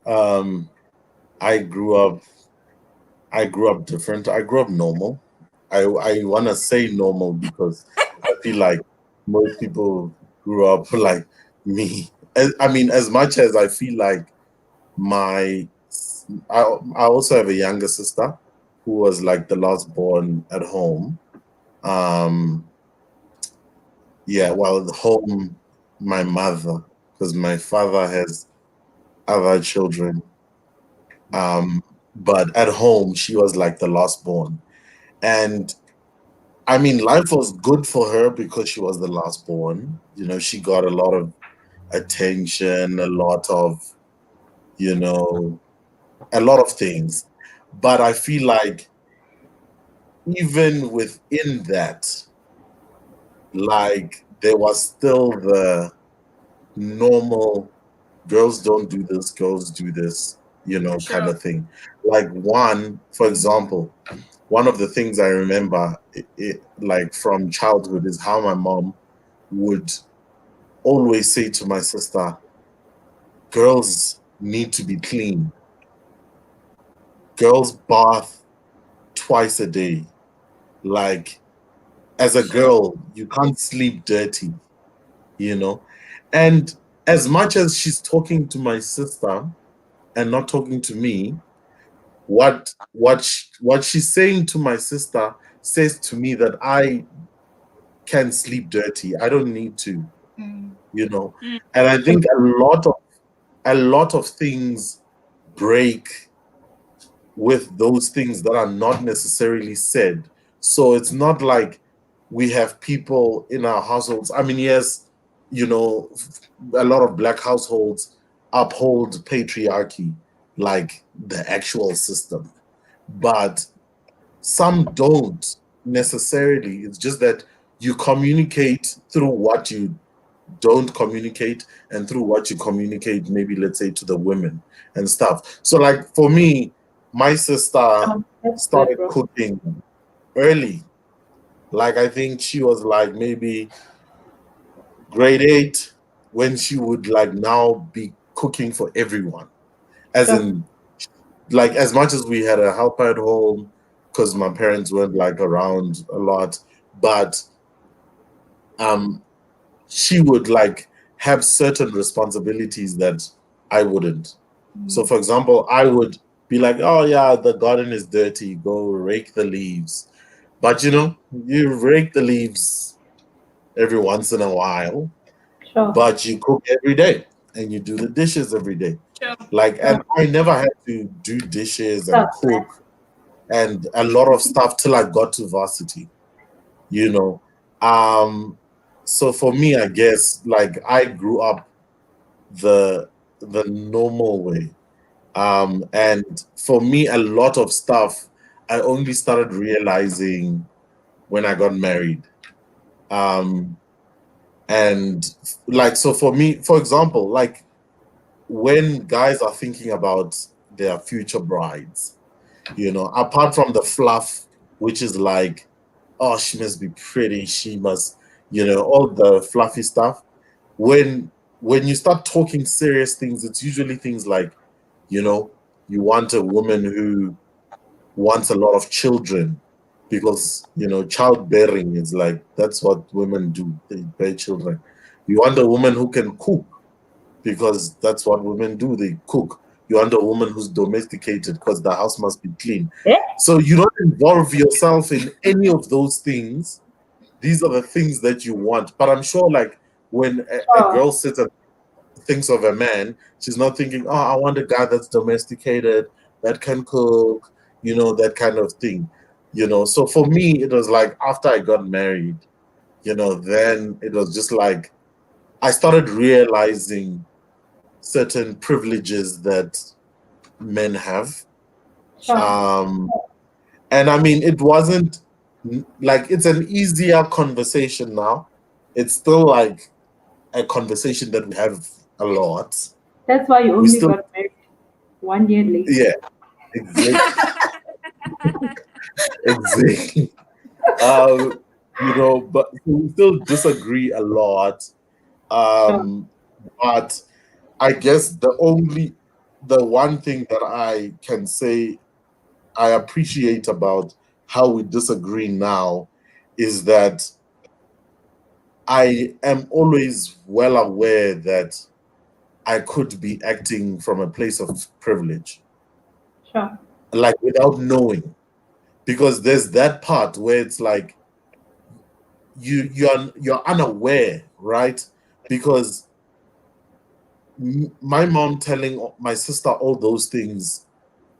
I grew up different. I grew up normal. I want to say normal because I feel like most people grew up like me. I mean, as much as I feel like I also have a younger sister who was like the last born at home. Well, at home, my mother, because my father has other children. But at home, she was like the last born. And I mean, life was good for her because she was the last born. You know, she got a lot of attention, a lot of, you know, a lot of things. But I feel like even within that, like there was still the normal girls don't do this, girls do this, you know, kind of thing. Like for example, one of the things I remember like from childhood is how my mom would always say to my sister, girls need to be clean. Girls bath twice a day. Like as a girl, you can't sleep dirty, you know? And as much as she's talking to my sister and not talking to me, what she's saying to my sister says to me that I can sleep dirty. I don't need to, you know. And I think a lot of things break with those things that are not necessarily said. So it's not like we have people in our households. I mean, yes, you know, a lot of Black households uphold patriarchy, like the actual system, but some don't necessarily. It's just that you communicate through what you don't communicate and through what you communicate, maybe let's say to the women and stuff. So like for me, my sister started cooking early. Like I think she was like maybe grade 8 when she would like now be cooking for everyone. As in, like as much as we had a helper at home because my parents weren't like around a lot, but she would like have certain responsibilities that I wouldn't. So for example, I would be like, oh yeah, the garden is dirty, go rake the leaves. But you know, you rake the leaves every once in a while, but you cook every day and you do the dishes every day. Like, and I never had to do dishes and cook and a lot of stuff till I got to varsity, you know. So for me, I guess like I grew up the normal way. And for me, a lot of stuff I only started realizing when I got married. And like, so for me, for example, like when guys are thinking about their future brides, you know, apart from the fluff, which is like, oh, she must be pretty, she must, you know, all the fluffy stuff. When you start talking serious things, it's usually things like, you know, you want a woman who wants a lot of children because, you know, childbearing is like, that's what women do, they bear children. You want a woman who can cook because that's what women do, they cook. You want a woman who's domesticated because the house must be clean. So you don't involve yourself in any of those things. These are the things that you want. But I'm sure, like, when a girl sits and thinks of a man, she's not thinking, oh, I want a guy that's domesticated, that can cook, you know, that kind of thing. You know, so for me, it was like after I got married, you know, then it was just like I started realizing certain privileges that men have. And I mean, it wasn't like it's an easier conversation now. It's still like a conversation that we have a lot.
That's why you
We
only
still,
got married 1 year later.
yeah, exactly, exactly. You know, but we still disagree a lot. But I guess the one thing that I can say I appreciate about how we disagree now is that I am always well aware that I could be acting from a place of privilege,
Sure.
like without knowing, because there's that part where it's like you're unaware, right? Because my mom telling my sister all those things,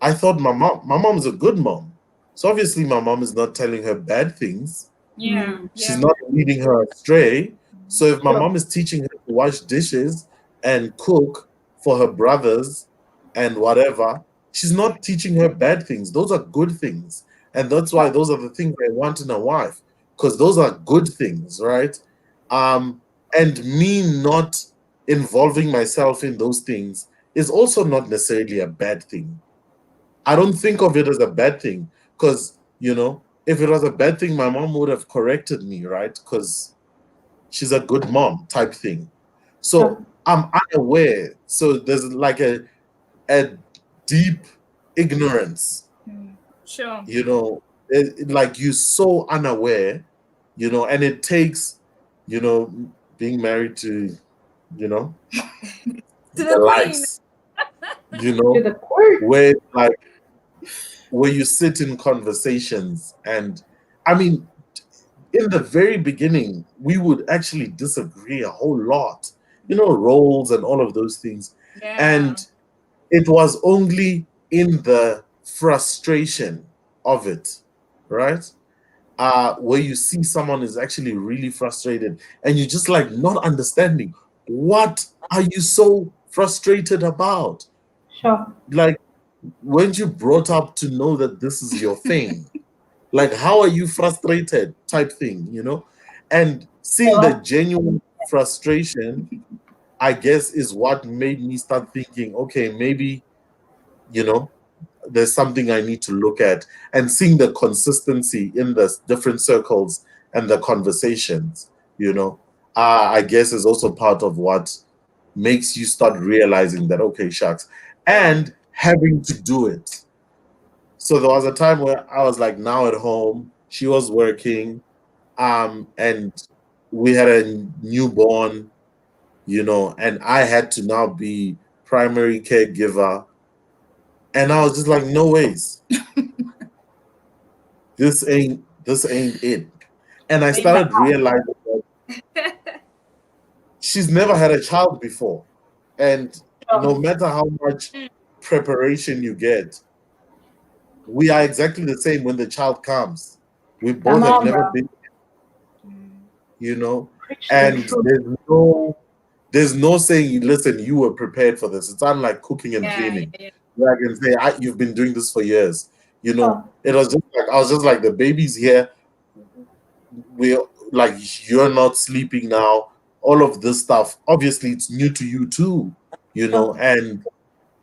I thought my mom's a good mom. So obviously my mom is not telling her bad things.
Yeah.
She's not leading her astray. So if my mom is teaching her to wash dishes and cook for her brothers and whatever, she's not teaching her bad things. Those are good things. And that's why those are the things I want in a wife, because those are good things, right? And me not involving myself in those things is also not necessarily a bad thing. I don't think of it as a bad thing because, you know, if it was a bad thing, my mom would have corrected me, right? Because she's a good mom type thing. So I'm unaware. So there's like a deep ignorance,
Sure.
you know, like you're so unaware, you know, and it takes, you know, being married to, you know,
To
the
the queen.
likes, you know, where like where you sit in conversations. And I mean, in the very beginning, we would actually disagree a whole lot, you know, roles and all of those things.
Yeah.
And it was only in the frustration of it, right? Where you see someone is actually really frustrated and you're just like not understanding, what are you so frustrated about?
Sure.
Like, weren't you brought up to know that this is your thing? Like, how are you frustrated type thing, you know? And seeing the genuine frustration, I guess, is what made me start thinking, okay, maybe, you know, there's something I need to look at. And seeing the consistency in the different circles and the conversations, you know, I guess is also part of what makes you start realizing that, okay, shucks, and having to do it. So there was a time where I was like now at home, she was working, and we had a newborn, you know, and I had to now be primary caregiver. And I was just like, no ways. this ain't it. And I started realizing that she's never had a child before. And no matter how much preparation you get, we are exactly the same when the child comes. We both have never been, you know, and there's no saying, listen, you were prepared for this. It's unlike cooking and cleaning. like and say, "You've been doing this for years." You know,
Oh.
it was just like I was just like, the baby's here. We're like, you're not sleeping now. All of this stuff, obviously, it's new to you too. You know, and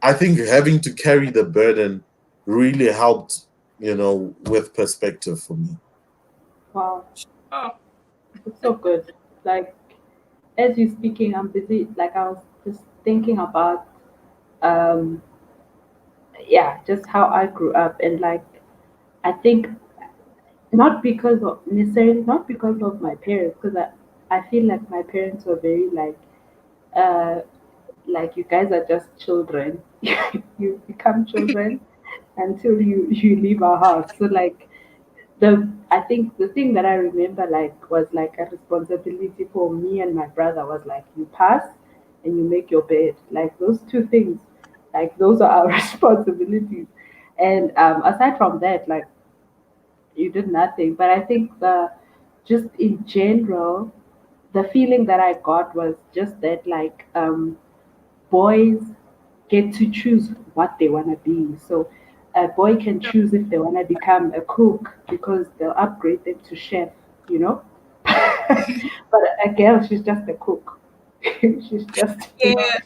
I think having to carry the burden really helped. You know, with perspective for me.
Wow.
Oh,
It's so good. Like as you're speaking, I'm busy. Like I was just thinking about, um, yeah, just how I grew up, and like I think not because of necessarily not because of my parents, because I feel like my parents were very uh like you guys are just children. You become children until you leave our house. So like the I think the thing that I remember like was like a responsibility for me and my brother was like you pass and you make your bed. Like those two things, like those are our responsibilities. And aside from that, like you did nothing. But I think the just in general, the feeling that I got was just that like boys get to choose what they want to be. So a boy can choose if they want to become a cook because they'll upgrade them to chef, you know. But a girl, she's just a cook. She's just,
Yeah.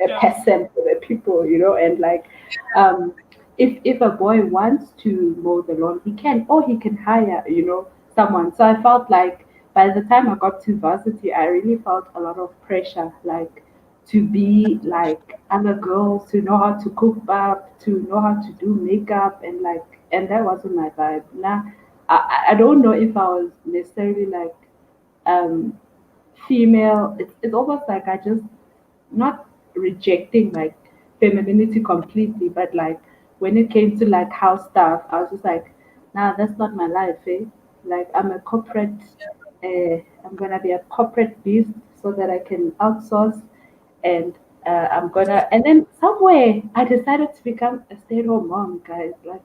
a
yeah.
peasant for the people, and like, um, if a boy wants to mow the lawn, he can, or he can hire, someone. So I felt like by the time I got to varsity, I really felt a lot of pressure, like to be like other girls, to know how to cook up, to know how to do makeup, and like, and that wasn't my vibe. Nah, I don't know if I was necessarily like um female. It's almost like I just not rejecting like femininity completely, but like when it came to like house stuff, I was just like, nah, that's not my life, eh? Like I'm a corporate, I'm gonna be a corporate beast so that I can outsource, and I'm gonna, and then somewhere I decided to become a stay-at-home mom, guys. Like,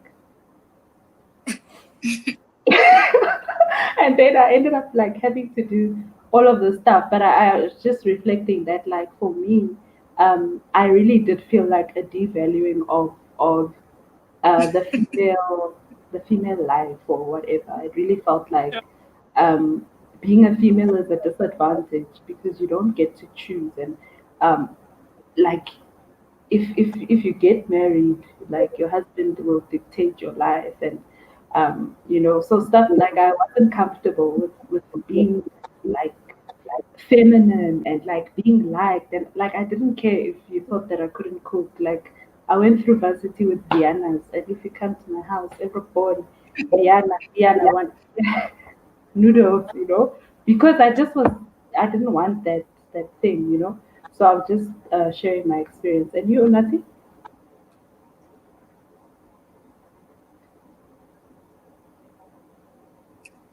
and then I ended up like having to do all of the stuff. But I was just reflecting that like for me, I really did feel like a devaluing of the female life or whatever. It really felt like um, being a female is a disadvantage because you don't get to choose, and um, like if you get married, like your husband will dictate your life, and so stuff like I wasn't comfortable with being like feminine and like being liked, and like I didn't care if you thought that I couldn't cook. Like I went through varsity with Diana's, and if you come to my house, everybody Diana want noodles, because I didn't want that thing, So I'm just sharing my experience. And you, Nati?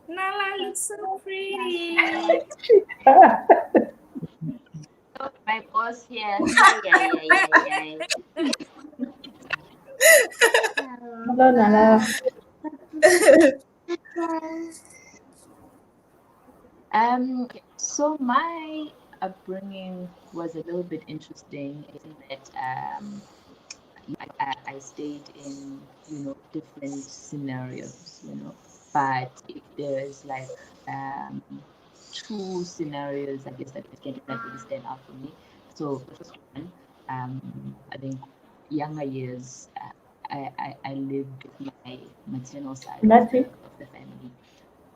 Nala looks so pretty.
My boss here. Hi, yeah, yeah, yeah,
Hello, Nala.
So my upbringing was a little bit interesting in that I stayed in, different scenarios, but if there's like um, two scenarios, I guess that that really stand out for me. So the first one, I think younger years, I lived with my maternal side of
Nati,
the family.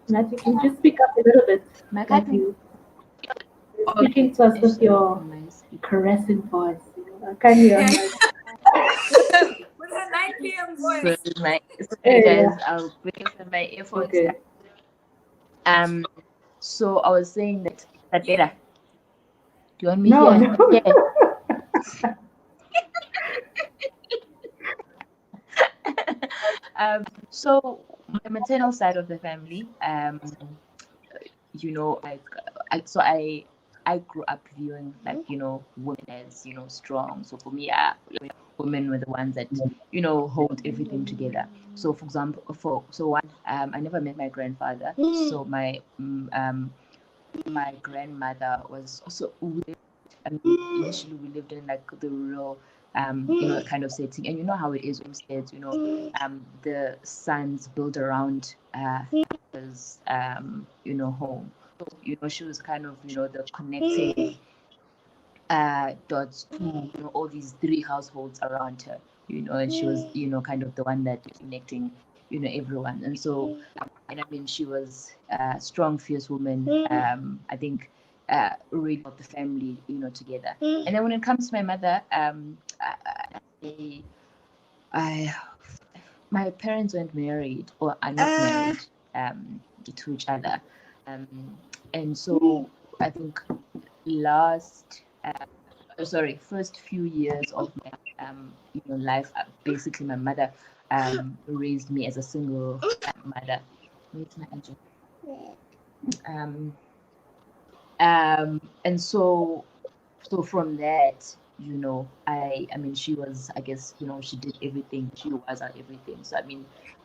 Nati, can you just speak up a little bit?
My
Like
cousin,
you're
Okay.
speaking to us with your
my speaker.
caressing voice. I can't hear. I'm like,
With her 9 p.m.
So
voice.
you
hey,
guys,
yeah,
I'll bring some my earphones.
okay.
Um, so I was saying that
Yeah.
better. Do you want me
No,
here?
no.
Yeah. So my maternal side of the family, like I grew up viewing like women as strong. So for me, women were the ones that hold everything together. So for example, I never met my grandfather. So my grandmother was also initially we lived in like the rural kind of setting. And you know how it is homesteads, the sons build around his, home. So, she was kind of, the connecting dots to, all these three households around her, and she was, kind of the one that connecting, everyone. And so, and I mean, she was a strong, fierce woman. I think really got the family, together. And then when it comes to my mother, my parents weren't married or are not married to each other. And so I think first few years of my life, basically my mother raised me as a single mother. Where's my agent? And so from that, I mean, she was, I guess, she did everything. She was our everything. So I mean,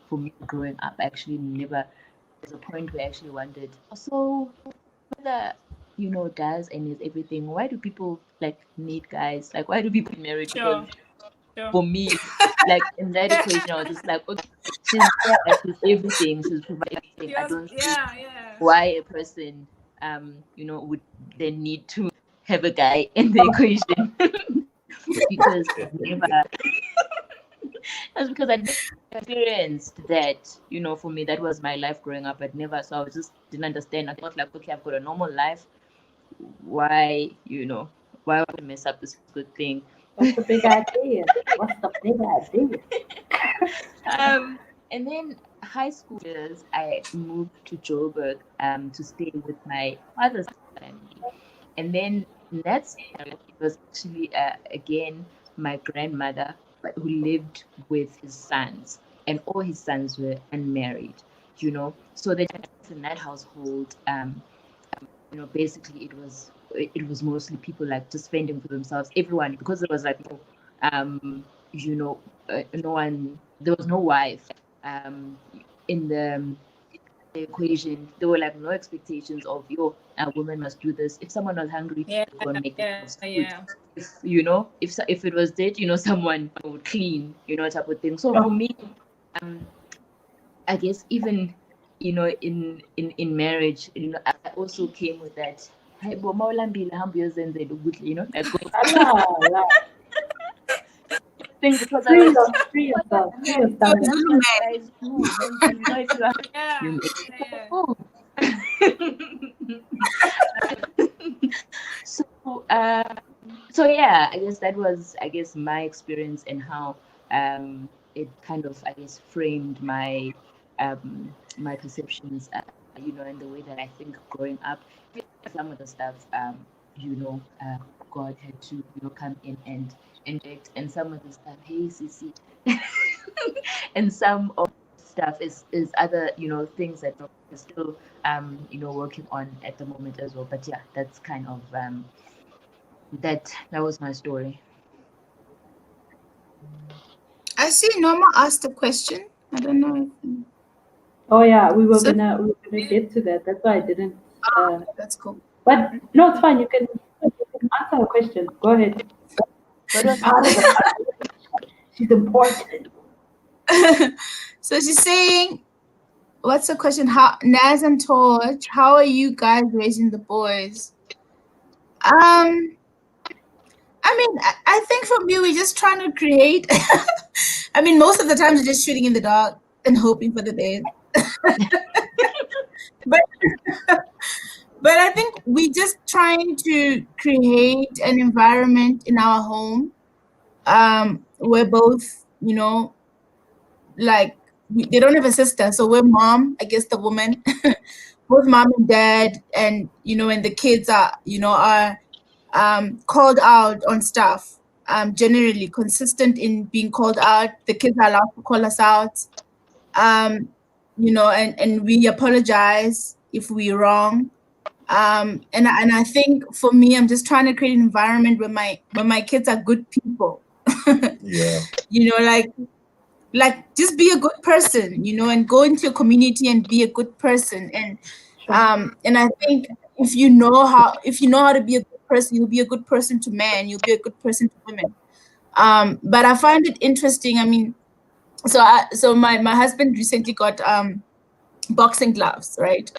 for me growing up, I actually never, there's a point where I actually wondered, so whether does and is everything, why do people need guys? Like, why do people get married?
Sure.
Because for me, in that equation, I was just like, okay, she's there, she's everything, she's providing. I don't see why a person would then need to have a guy in the equation. because that's because I never experienced that. For me, that was my life growing up. I'd never, so I just didn't understand. I thought okay, I've got a normal life. Why would I mess up this good thing?
What's the big idea?
And then high school years, I moved to Joburg to stay with my father's family. And then that's it was actually again my grandmother who lived with his sons, and all his sons were unmarried. So that in that household, basically it was mostly people just fending for themselves. Everyone, because it was no one, there was no wife in the equation. There were no expectations of a woman must do this. If someone was hungry, go and make food. If it was dead, someone would clean, type of thing. So for me, I guess even in marriage, I also came with that. Thing because I was
free yourself.
So yeah, I guess that was my experience and how it kind of framed my my perceptions, and the way that I think growing up. Some of the stuff, God had to come in and inject, and some of the stuff, hey Sissy, and some of the stuff is other things that we're still working on at the moment as well. But yeah, that's kind of that was my story.
I see Norma asked a question. I don't know.
Oh yeah, we were gonna get to that. That's why I didn't.
That's cool.
But no, it's fine. You can answer her question. Go ahead. She's important.
So she's saying, what's the question? How, Naz and Torch, how are you guys raising the boys? I mean, I think for me, we're just trying to create. I mean, most of the times we're just shooting in the dark and hoping for the best. But I think we're just trying to create an environment in our home where both, they don't have a sister. So we're mom, I guess the woman, both mom and dad, and, and the kids are called out on stuff, generally consistent in being called out. The kids are allowed to call us out, and we apologize if we're wrong. And I think for me, I'm just trying to create an environment where my kids are good people.
Yeah.
Just be a good person, and go into your community and be a good person. And I think if you know how to be a good person, you'll be a good person to men, you'll be a good person to women. But I find it interesting. I mean, so my husband recently got boxing gloves, right?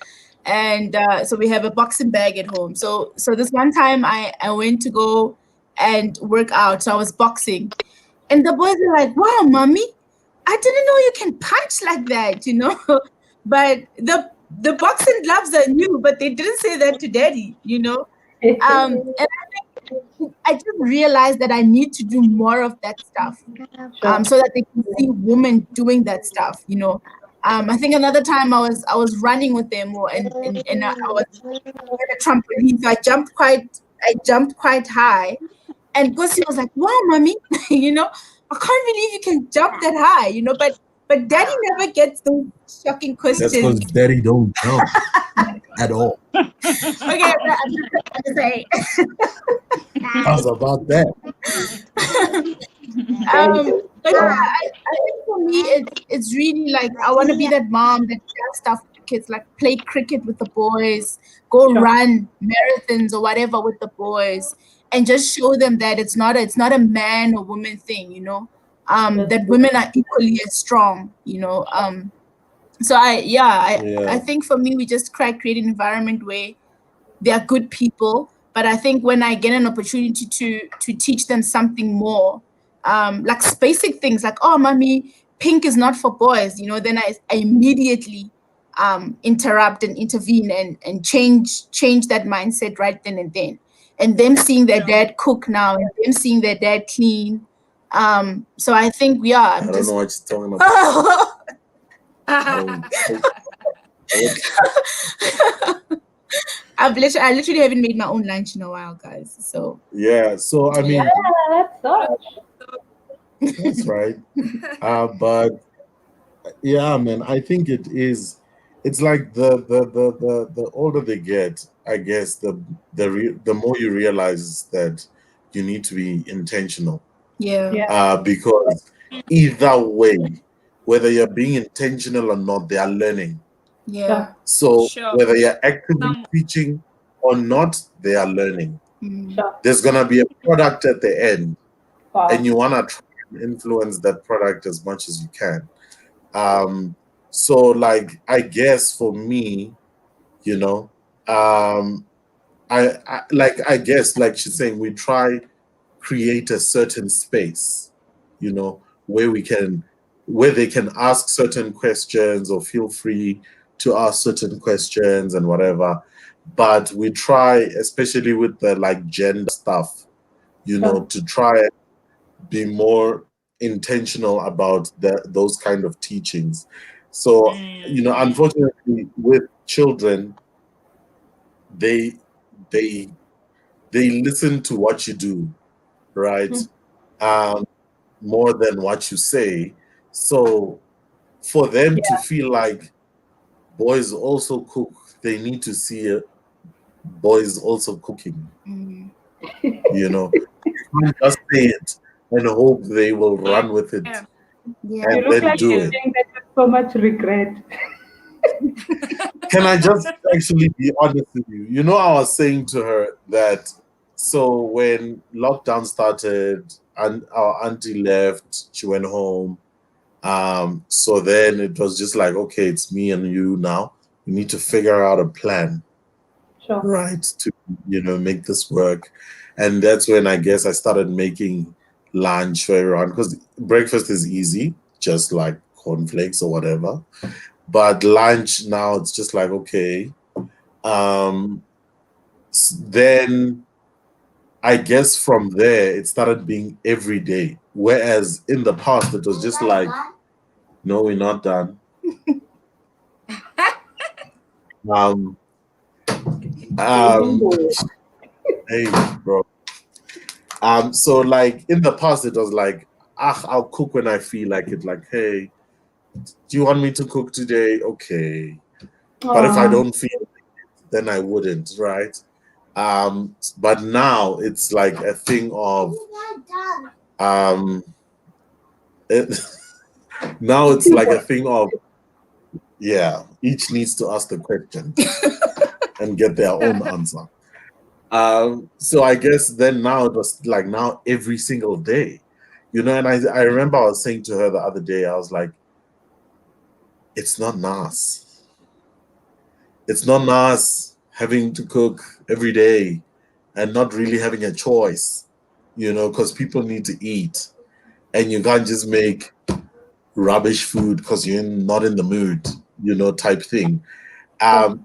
And so we have a boxing bag at home. So this one time I went to go and work out. So I was boxing, and the boys were like, "Wow, mommy, I didn't know you can punch like that," you know. But the boxing gloves are new, but they didn't say that to daddy, you know. And I just realized that I need to do more of that stuff, so that they can see women doing that stuff, you know. I think another time I was running with them, and I was on a trampoline, so I jumped quite high, and Gosi was like, "Wow, mommy, you know, I can't believe you can jump that high," you know. But daddy never gets those shocking
That's
questions.
because daddy don't jump at all.
Okay, I'm just saying.
How's about that?
But yeah, I think for me, it's really like I want to be that mom that does stuff with the kids, like play cricket with the boys, go run marathons or whatever with the boys, and just show them that it's not a man or woman thing, you know. That women are equally as strong, you know. So I think for me, we just create an environment where they are good people. But I think when I get an opportunity to teach them something more, like basic things like, "Oh, mommy, pink is not for boys," you know, then I immediately interrupt and intervene and change that mindset right then and then. And them seeing their dad cook now, and them seeing their dad clean. So I think
I don't know what you're talking about.
I literally haven't made my own lunch in a while, guys. So
yeah, so I mean, that's right. But yeah, man, I think it is. It's like the older they get, I guess the more you realize that you need to be intentional.
Yeah.
Because either way, whether you're being intentional or not, they are learning.
Yeah.
So whether you're actively teaching or not, they are learning. There's gonna be a product at the end, and you wanna try and influence that product as much as you can. So like I guess for me, you know, I guess like she's saying, we try create a certain space, you know, where they can ask certain questions or feel free to ask certain questions and whatever. But we try, especially with the like gender stuff, you know, to try and be more intentional about those kind of teachings. So, you know, unfortunately with children, they they listen to what you do, right? More than what you say. So for them to feel like boys also cook, they need to see boys also cooking. You know, you can't just say it and hope they will run with it and then do it.
That with so much regret.
Can I just actually be honest with you? You know, I was saying to her that so when lockdown started and our auntie left, she went home. So then it was just like, okay, it's me and you now. We need to figure out a plan, right, to, you know, make this work. And that's when I guess I started making lunch for everyone, because breakfast is easy, just like cornflakes or whatever. But lunch now, it's just like, okay. Then I guess from there, it started being every day. Whereas in the past, it was just like, no, we're not done. Hey, bro. So like in the past, it was like, I'll cook when I feel like it. Like, hey, do you want me to cook today? Okay. But if I don't feel it, then I wouldn't, right? But now it's like a thing of now it's like a thing of, yeah, each needs to ask the question and get their own answer. So I guess then now it was like now every single day. you know. And I remember I was saying to her the other day, I was like, it's not nice. It's not nice having to cook every day and not really having a choice, you know, because people need to eat, and you can't just make rubbish food because you're not in the mood, you know, type thing.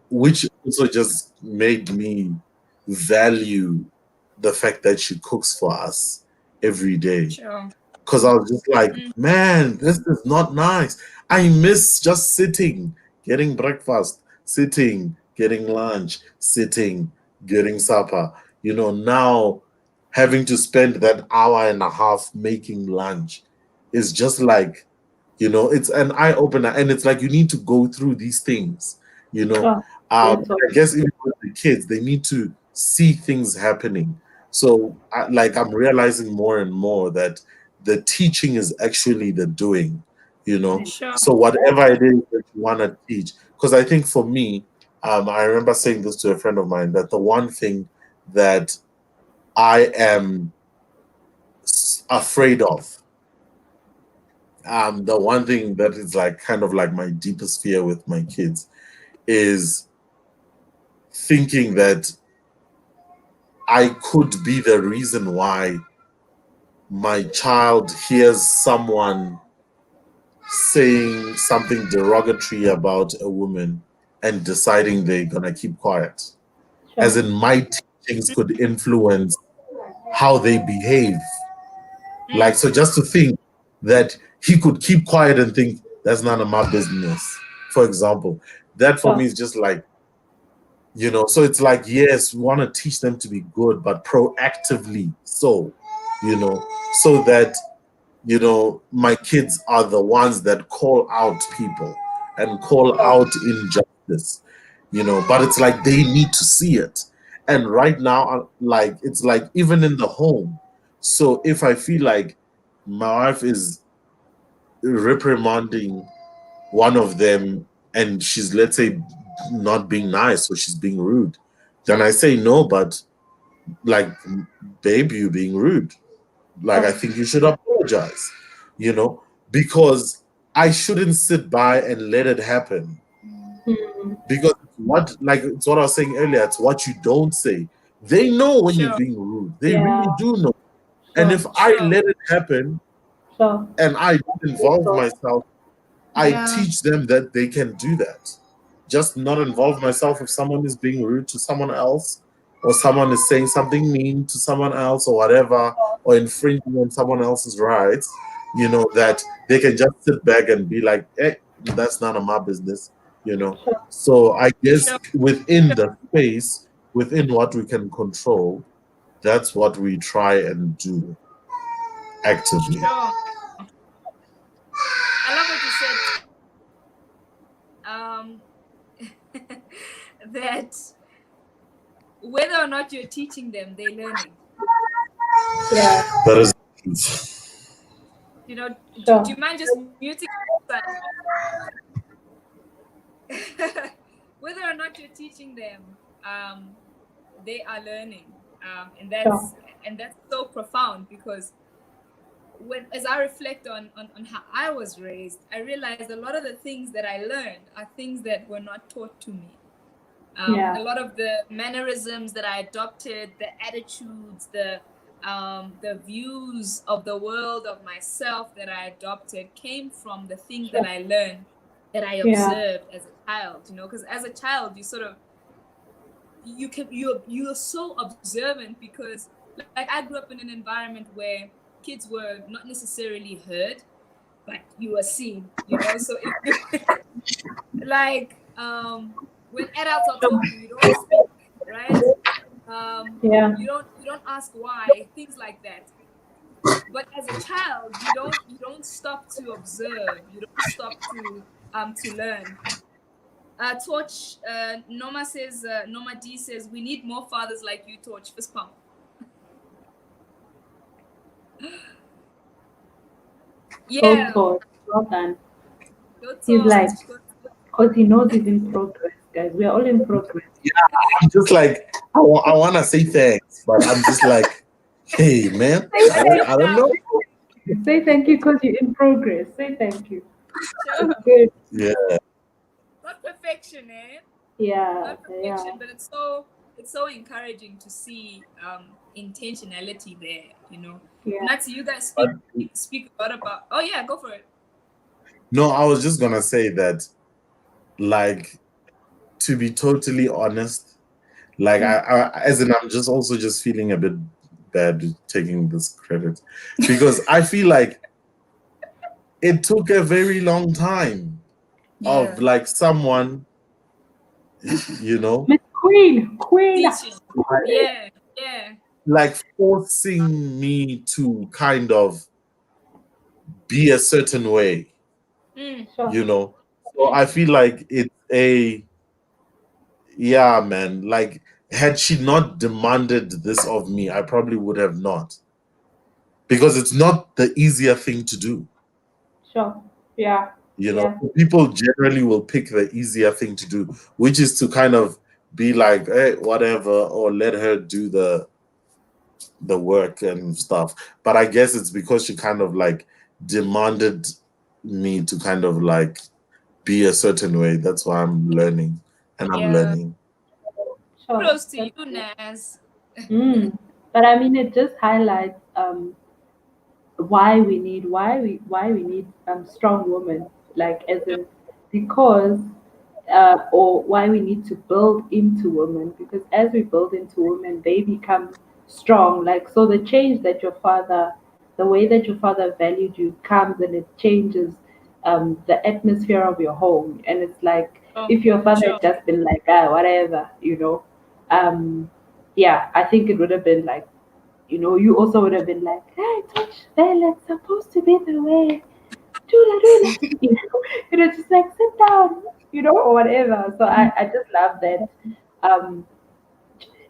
Which also just made me value the fact that she cooks for us every day.
Sure.
Because I was just like, man, this is not nice. I miss just sitting, getting breakfast, sitting, getting lunch, sitting, getting supper. You know, now having to spend that hour and a half making lunch is just like, you know, it's an eye opener. And it's like you need to go through these things, you know. I guess even with the kids, they need to see things happening. So, like, I'm realizing more and more that the teaching is actually the doing, you know.
Sure.
So whatever it is that you want to teach, because I think for me, I remember saying this to a friend of mine, that the one thing that I am afraid of, the one thing that is like kind of like my deepest fear with my kids is thinking that I could be the reason why my child hears someone saying something derogatory about a woman and deciding they're gonna keep quiet. As in, my teachings could influence how they behave. Like, so just to think that he could keep quiet and think that's none of my business, for example, that for me is just like, you know. So it's like, yes, we want to teach them to be good, but proactively, so, you know, so that, you know, my kids are the ones that call out people and call out injustice, you know. But it's like they need to see it. And right now, like, it's like even in the home. So if I feel like my wife is reprimanding one of them and she's, let's say, not being nice or she's being rude, then I say, no, but like, babe, you being rude. Like, I think you should apologize, you know, because I shouldn't sit by and let it happen. Because it's what I was saying earlier, it's what you don't say. They know when you're being rude. They really do know. And if I let it happen and I don't involve myself, I teach them that they can do that. Just not involve myself if someone is being rude to someone else, or someone is saying something mean to someone else, or whatever, or infringing on someone else's rights, you know, that they can just sit back and be like, hey, that's none of my business, you know. So I guess within the space, within what we can control, that's what we try and do actively.
Sure. I love what you said. That whether or not you're teaching them, they're learning.
That is,
you know. Do you mind just muting? Whether or not you're teaching them, they are learning, and that's so profound, because as I reflect on how I was raised, I realized a lot of the things that I learned are things that were not taught to me. A lot of the mannerisms that I adopted, the attitudes, the views of the world, of myself that I adopted, came from the things that I learned, that I observed as a child. You know, because as a child, you sort of you're so observant, because like I grew up in an environment where kids were not necessarily heard, but you were seen, you know. So like when adults are talking, you don't speak, right? You don't ask why, things like that. But as a child, you don't stop to observe, you don't stop to learn. Torch, Norma D says, we need more fathers like you, Torch. Fist pump. Yeah.
Well done.
He's
like, because he knows he's in progress, guys. We're all in progress.
Yeah, I'm just like, I want to say thanks, but I'm just like, hey, man, I don't know.
Say thank you because you're in progress. Say thank you.
Sure.
Good.
Yeah.
Not perfection, eh?
Yeah.
Not perfection, but it's so encouraging to see intentionality there, you know.
Yeah.
Not you guys speak a lot about. Oh yeah, go for it.
No, I was just gonna say that, like, to be totally honest, like as in I'm just also just feeling a bit bad taking this credit, because I feel like it took a very long time of like someone, you know,
Miss Queen.
Teaching. Yeah, yeah.
like forcing me to kind of be a certain way,
Sure.
you know. So I feel like it's yeah, man, like, had she not demanded this of me, I probably would have not, because it's not the easier thing to do.
Sure. Yeah.
You know,
Yeah.
people generally will pick the easier thing to do, which is to kind of be like, hey, whatever, or let her do the work and stuff. But I guess it's because she kind of like demanded me to kind of like be a certain way. That's why I'm learning, and I'm learning.
Sure.
Kudos to you, Naz.
But I mean, it just highlights why we need strong women, like as in because or why we need to build into women, because as we build into women they become strong. Like, so the change that your father, the way that your father valued you comes and it changes the atmosphere of your home. And it's like, if your father had just been like, whatever, yeah, I think it would have been like, you also would have been like, hey, touch, it's supposed to be the way. Do that. Just like sit down, or whatever. So I just love that. Um,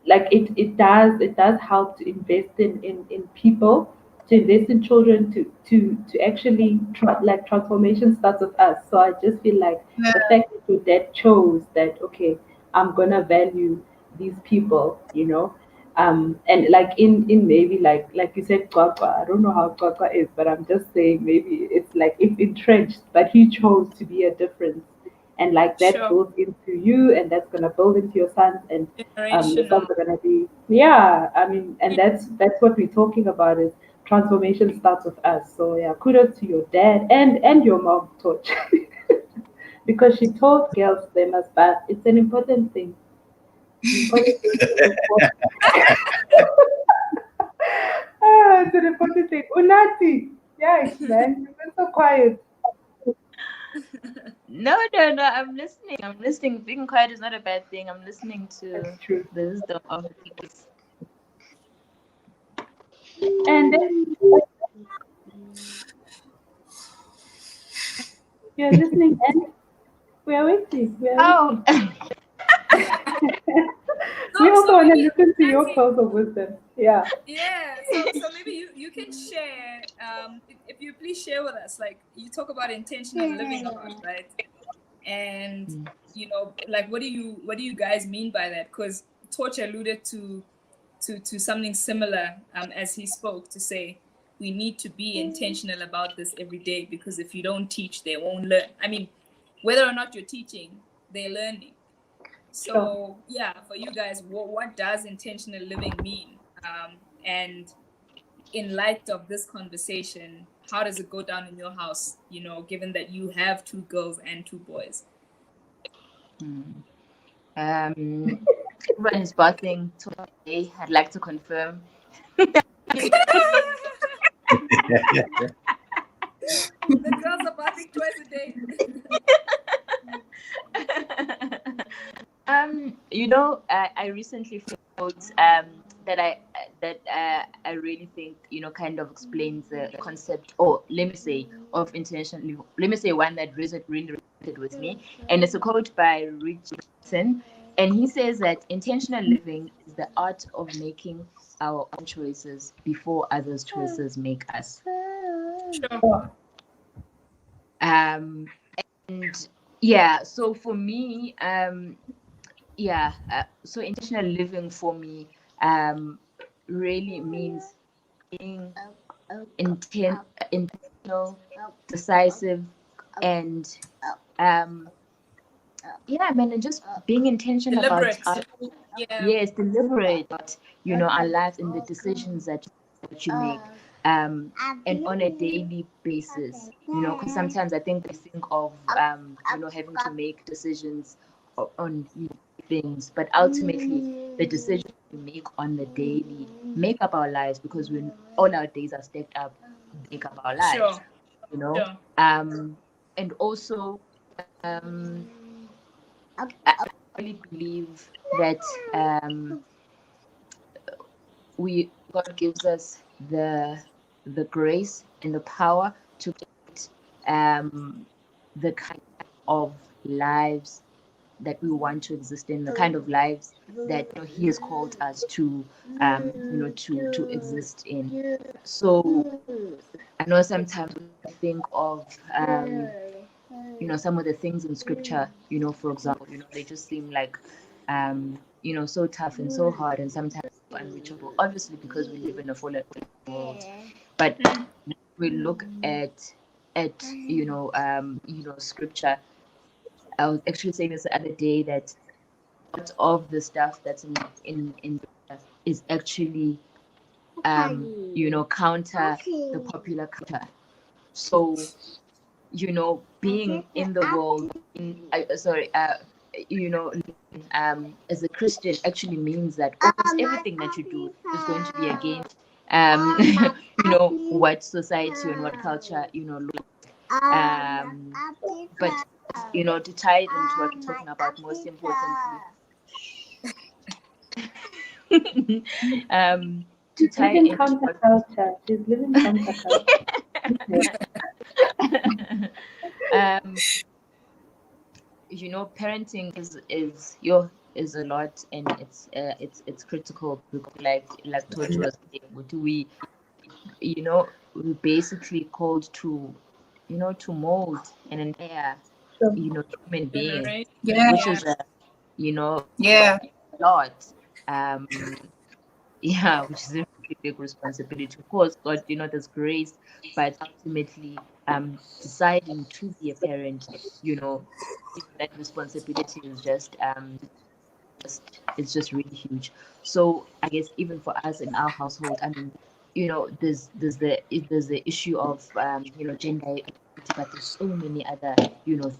like it does help to invest in people, to invest in children, to actually transformation starts with us. So I just feel like the fact that your dad chose that, okay, I'm gonna value these people, and like in maybe like you said, Kwakwa, I don't know how Kwakwa is, but I'm just saying maybe it's like it's entrenched, but he chose to be a difference, and like that builds into you, and that's gonna build into your sons, and your sons are gonna be, yeah. I mean, and that's what we're talking about, is transformation starts with us. So yeah, kudos to your dad and your mom, Torch, because she told girls they must bath. It's an important thing. Important thing to look for. It's an important thing. Unati, yikes, man, you've been so quiet.
No, I'm listening. I'm listening. Being quiet is not a bad thing. I'm listening to
That's true.
the wisdom of the people.
And then you're listening, and we are waiting. We are waiting. We also want to listen to your pearls of wisdom. Yeah.
Yeah. So maybe you can share. If you please share with us, like you talk about intentional living a lot, right? And like what do you guys mean by that? Because Torch alluded to something similar as he spoke, to say we need to be intentional about this every day, because if you don't teach, they won't learn. I mean, whether or not you're teaching, they're learning. So yeah, for you guys, what does intentional living mean? And in light of this conversation, how does it go down in your house, given that you have 2 girls and 2 boys?
Everyone is bathing today. I'd like to confirm.
The girls are bathing twice a day.
I recently felt that I really think kind of explains the concept, or let me say, of intentional. Let me say one that really resonated with me, and it's a quote by Richardson, and he says that intentional living is the art of making our own choices before others' choices make us. And yeah, so for me, so intentional living for me really means being intentional, decisive, and yeah, I mean, and just being intentional about
Deliberate. Yeah.
yes, deliberate, our lives and the decisions that you make, and on a daily basis, because sometimes I think we think of, having to make decisions on things, but ultimately the decisions we make on the daily make up our lives, because when all our days are stacked up, make up our lives,
Sure.
and also, I really believe that God gives us the grace and the power to get the kind of lives that we want to exist in, the kind of lives that He has called us to to exist in. So I know sometimes we think of some of the things in scripture, for example, they just seem like so tough and so hard and sometimes unreachable, obviously because we live in a fallen world. But we look at scripture. I was actually saying this the other day that part of the stuff that's in is actually counter the popular culture. So being in the world, as a Christian actually means that almost everything that you do is going to be against, what society and what culture, looks like. But, to tie it into what we're talking about, most importantly, to tie
Living
into
counterculture. She's living counterculture.
um, parenting is a lot, and it's critical, because like Tojo was saying, we basically called to to mold an entire human being,
Yeah.
which is a
Yeah.
lot. Yeah, which is a really big responsibility. Of course, God, there's grace, but ultimately, deciding to be a parent, that responsibility is it's just really huge. So I guess even for us in our household, I mean, there's the issue of gender equality, but there's so many other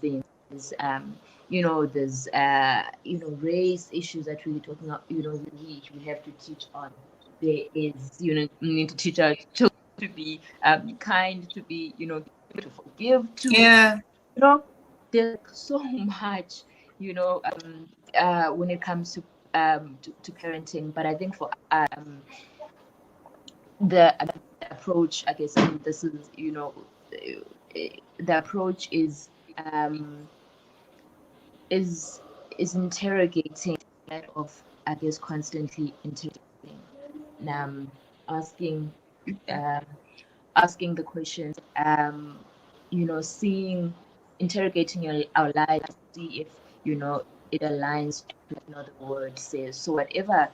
things. There's race issues that we're talking about. We have to teach on. There is we need to teach our children to be kind, to be to forgive, to
Yeah.
there's so much when it comes to parenting. But I think for the approach, I guess, and this is the approach um is interrogating, that of, I guess, constantly interrogating, asking um asking the questions, seeing, interrogating our lives to see if it aligns to the word says. So whatever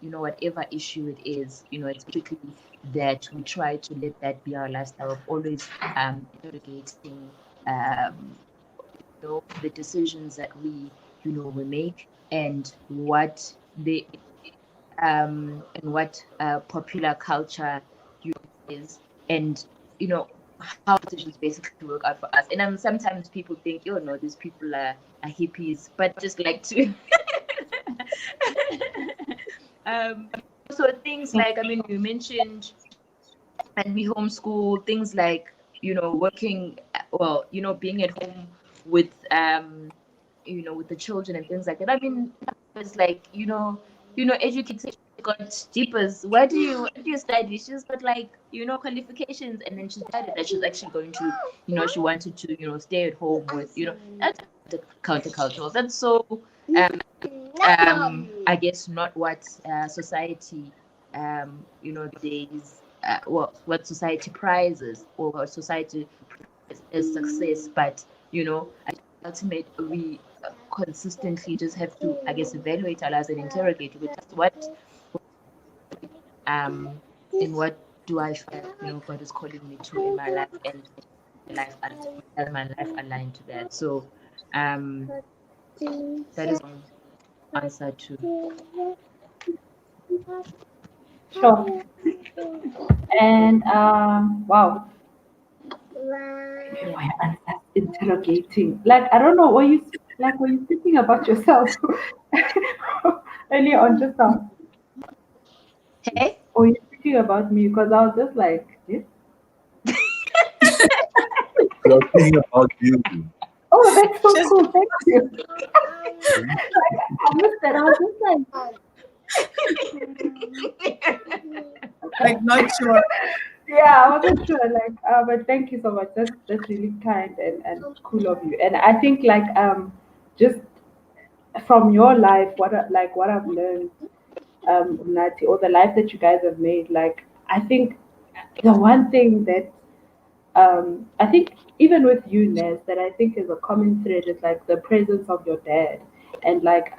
whatever issue it is, it's basically that we try to let that be our lifestyle of always interrogating the decisions that we make, and what popular culture is, and how decisions basically work out for us. And sometimes people think, oh no, these people are hippies, but just like to um so things like, I mean, you mentioned, and we homeschool, things like working, well, being at home with with the children and things like that. I mean, it's like educating, got jeepers, where do you study? She's got like qualifications, and then she decided that she's actually going to she wanted to stay at home with that's countercultural. That's so I guess not what society days what society prizes, or what society prizes as success. But ultimately we consistently just have to, I guess, evaluate our lives and interrogate with what in what do I feel like, God is calling me to in my life, and my life aligned to that. So that is my answer to.
Sure. And wow. Why am I interrogating? Like, I don't know. Were you thinking about yourself earlier on just now?
Hey.
Or you thinking about me? Because I was just like, eh?
You're thinking about you.
Oh, that's so
Just
cool. Thank you. Like, I missed that. I was just
like not sure.
yeah, I wasn't sure. Like, but thank you so much. That's really kind and cool of you. And I think like just from your life, what I've learned, Nati, or the life that you guys have made, like I think the one thing that I think even with you, Nez, that I think is a common thread is like the presence of your dad, and like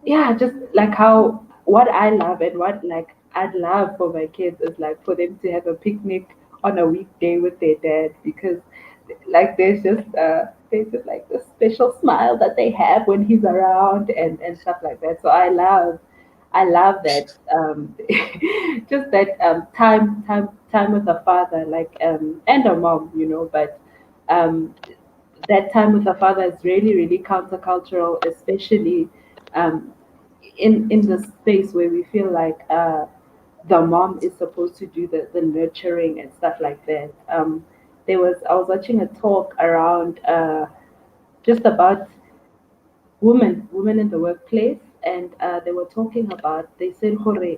yeah, just like how what I love and what like I'd love for my kids is like for them to have a picnic on a weekday with their dad, because like there's just like this special smile that they have when he's around and stuff like that. So I love that just that time with a father, like and a mom, but um that time with a father is really really countercultural, especially um in the space where we feel like the mom is supposed to do the nurturing and stuff like that. I was watching a talk around just about women in the workplace, and they were talking about, they said, "Hore,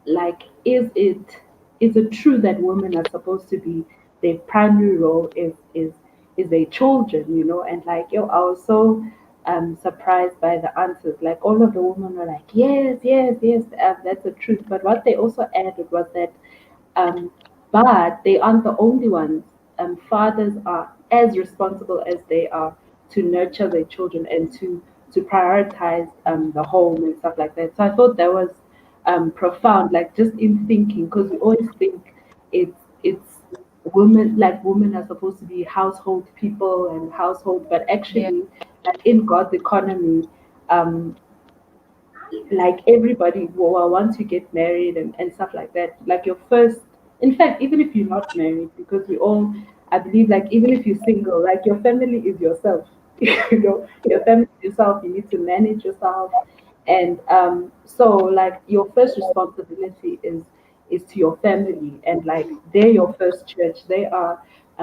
like, is it true that women are supposed to be, their primary role is their children, and like, yo, I was so surprised by the answers. Like all of the women were like, yes, yes, yes, that's the truth. But what they also added was that um, but they aren't the only ones. Fathers are as responsible as they are to nurture their children and to prioritize the home and stuff like that. So I thought that was profound, like just in thinking, because we always think it's women are supposed to be household people and household, but
Yeah.
actually, like in God's economy, um, like everybody, well, once you get married and stuff like that, like your first, in fact, even if you're not married, because we all, I believe, like even if you're single, like your family is yourself. Your family is yourself. You need to manage yourself, and so like your first responsibility is to your family, and like they're your first church. They are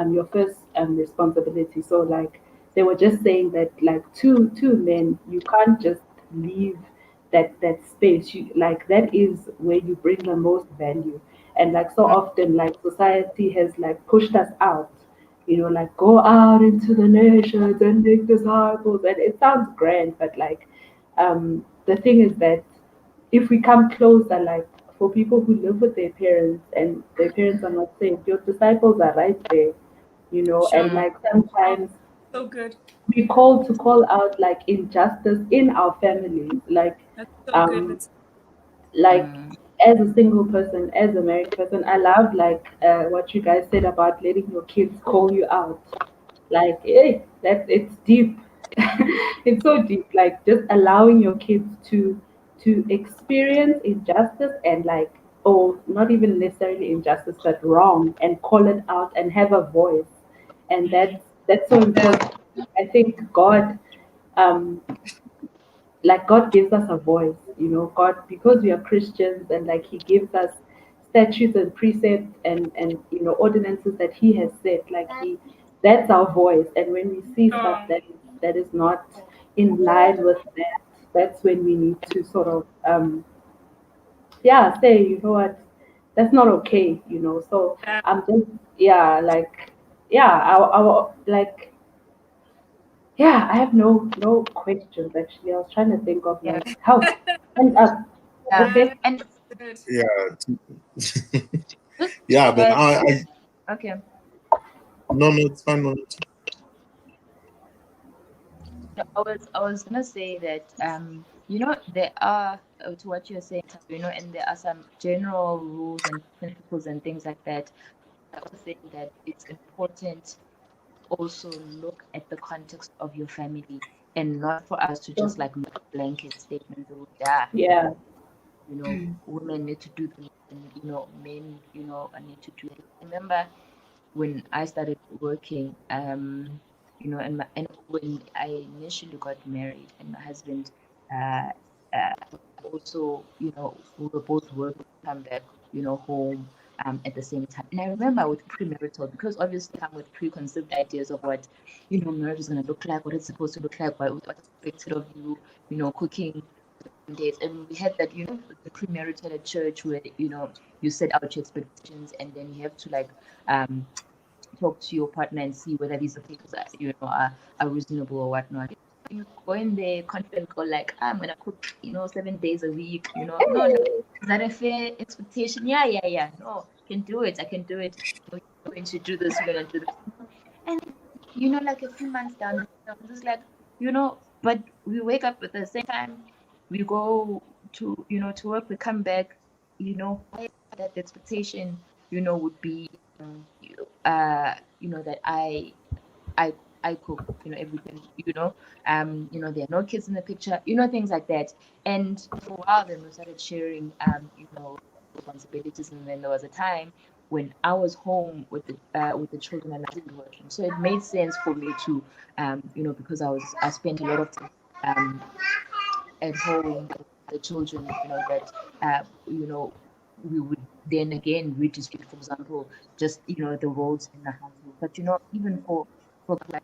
your first responsibility. So like they were just saying that like two men, you can't just leave that space. You like that is where you bring the most value. And like so often, like society has like pushed us out, like go out into the nations and make disciples, and it sounds grand, but like the thing is that if we come closer, like for people who live with their parents and their parents are not saved, your disciples are right there, and
Sure.
like sometimes
So good.
we call to call out like injustice in our families,
That's so good.
um
That's
like as a single person, as a married person, I love like what you guys said about letting your kids call you out. Like, hey, it's deep. It's so deep. Like just allowing your kids to experience injustice and like, or not even necessarily injustice, but wrong, and call it out and have a voice. And that's so
Yeah.
important. I think um like God gives us a voice, God, because we are Christians, and like He gives us statutes and precepts and ordinances that He has set, like that's our voice. And when we see stuff
strong.
that is not in line with that, that's when we need to sort of yeah, say, what, that's not okay, so
Yeah.
I'm just, yeah, like, yeah, I like, yeah, I have no questions actually. I was trying to think of
Yeah.
like how and
Yeah.
okay.
And
Good.
Yeah,
just
yeah,
to
but
add,
I
okay.
no, no, it's fine. No,
No, I was gonna say that there are, to what you're saying, and there are some general rules and principles and things like that. I also think that it's important also look at the context of your family and not for us to just like make a blanket statement of
Yeah.
Women need to do this and men need to do it. I remember when I started working, and when I initially got married, and my husband also, we were both working, come back, home at the same time. And I remember with premarital, because obviously I'm with preconceived ideas of what, marriage is going to look like, what it's supposed to look like, what's expected of you, cooking days. And we had that, the premarital at church where, you set out your expectations and then you have to like, talk to your partner and see whether these things are reasonable or whatnot. You go in there confident, go like, I'm gonna cook, 7 days a week. No, is that a fair expectation? Yeah. No, can do it. I can do it. We're going to do this. We're gonna do this. And like a few months down, I'm just like, but we wake up at the same time. We go to to work. We come back. That expectation would be that I cook, everything, there are no kids in the picture, things like that. And for a while, then we started sharing, responsibilities. And then there was a time when I was home with the children and I wasn't working. So it made sense for me to, because I spent a lot of time at home with the children, we would then again redistribute, for example, just the roles in the household. But even for like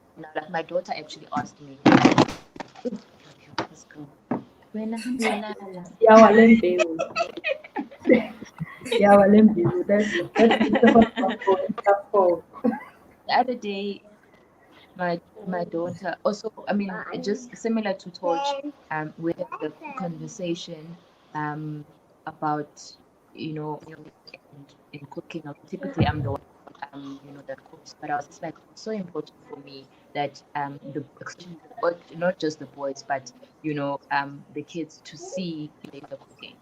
my daughter actually asked me, let's go.
Yeah,
The other day, my daughter also, I mean, just similar to Torch, we had the conversation about in cooking. Typically I'm the one that cooks, but I was just like, it's so important for me that not just the boys, but the kids to see the cooking.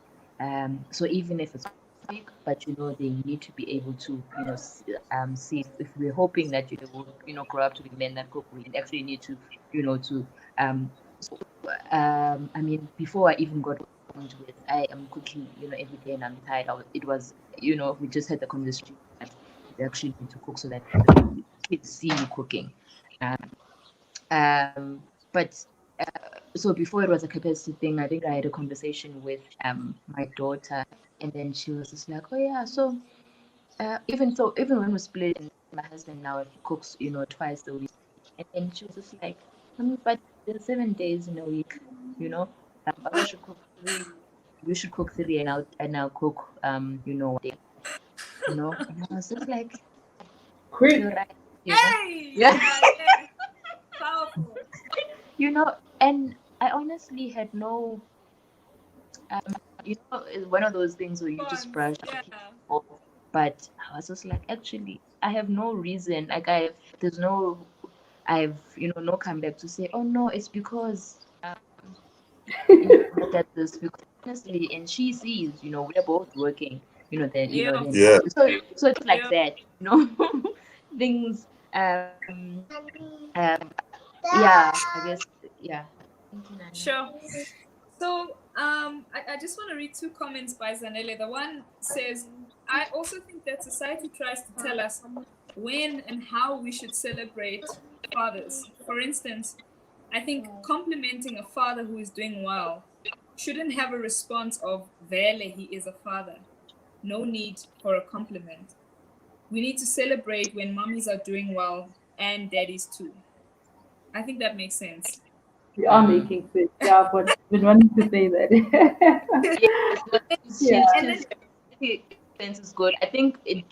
So even if it's big, but they need to be able to see if we're hoping that will grow up to be men that cook, we actually need to I mean, before I even got with I am cooking every day and I'm tired. It was we just had the conversation that we actually need to cook so that the kids see me cooking. But so before it was a capacity thing, I think I had a conversation with my daughter, and then she was just like, oh yeah, so even when we split, my husband now cooks twice a week, and then she was just like, but there's 7 days in a week, Baba should cook 3, we should cook 3, and I'll cook one day, and I was just like, you're right,
Hey,
yeah.
Powerful.
And I honestly had no, it's one of those things where you just brush off. But I was just like, actually, I have no reason. Like there's no, I've no comeback to say, oh no, it's because look at this. Because honestly, and she sees, we're both working. Then
Yeah.
So it's like that, things. Yeah, I guess, yeah.
Sure. So I just want to read 2 comments by Zanele. The one says, I also think that society tries to tell us when and how we should celebrate fathers. For instance, I think complimenting a father who is doing well shouldn't have a response of vele, he is a father. No need for a compliment. We need to celebrate when mummies are doing well and daddies too. I think that makes sense.
You are making sense. Yeah, but I've been wanting to say that.
Yeah, sense is good. I think it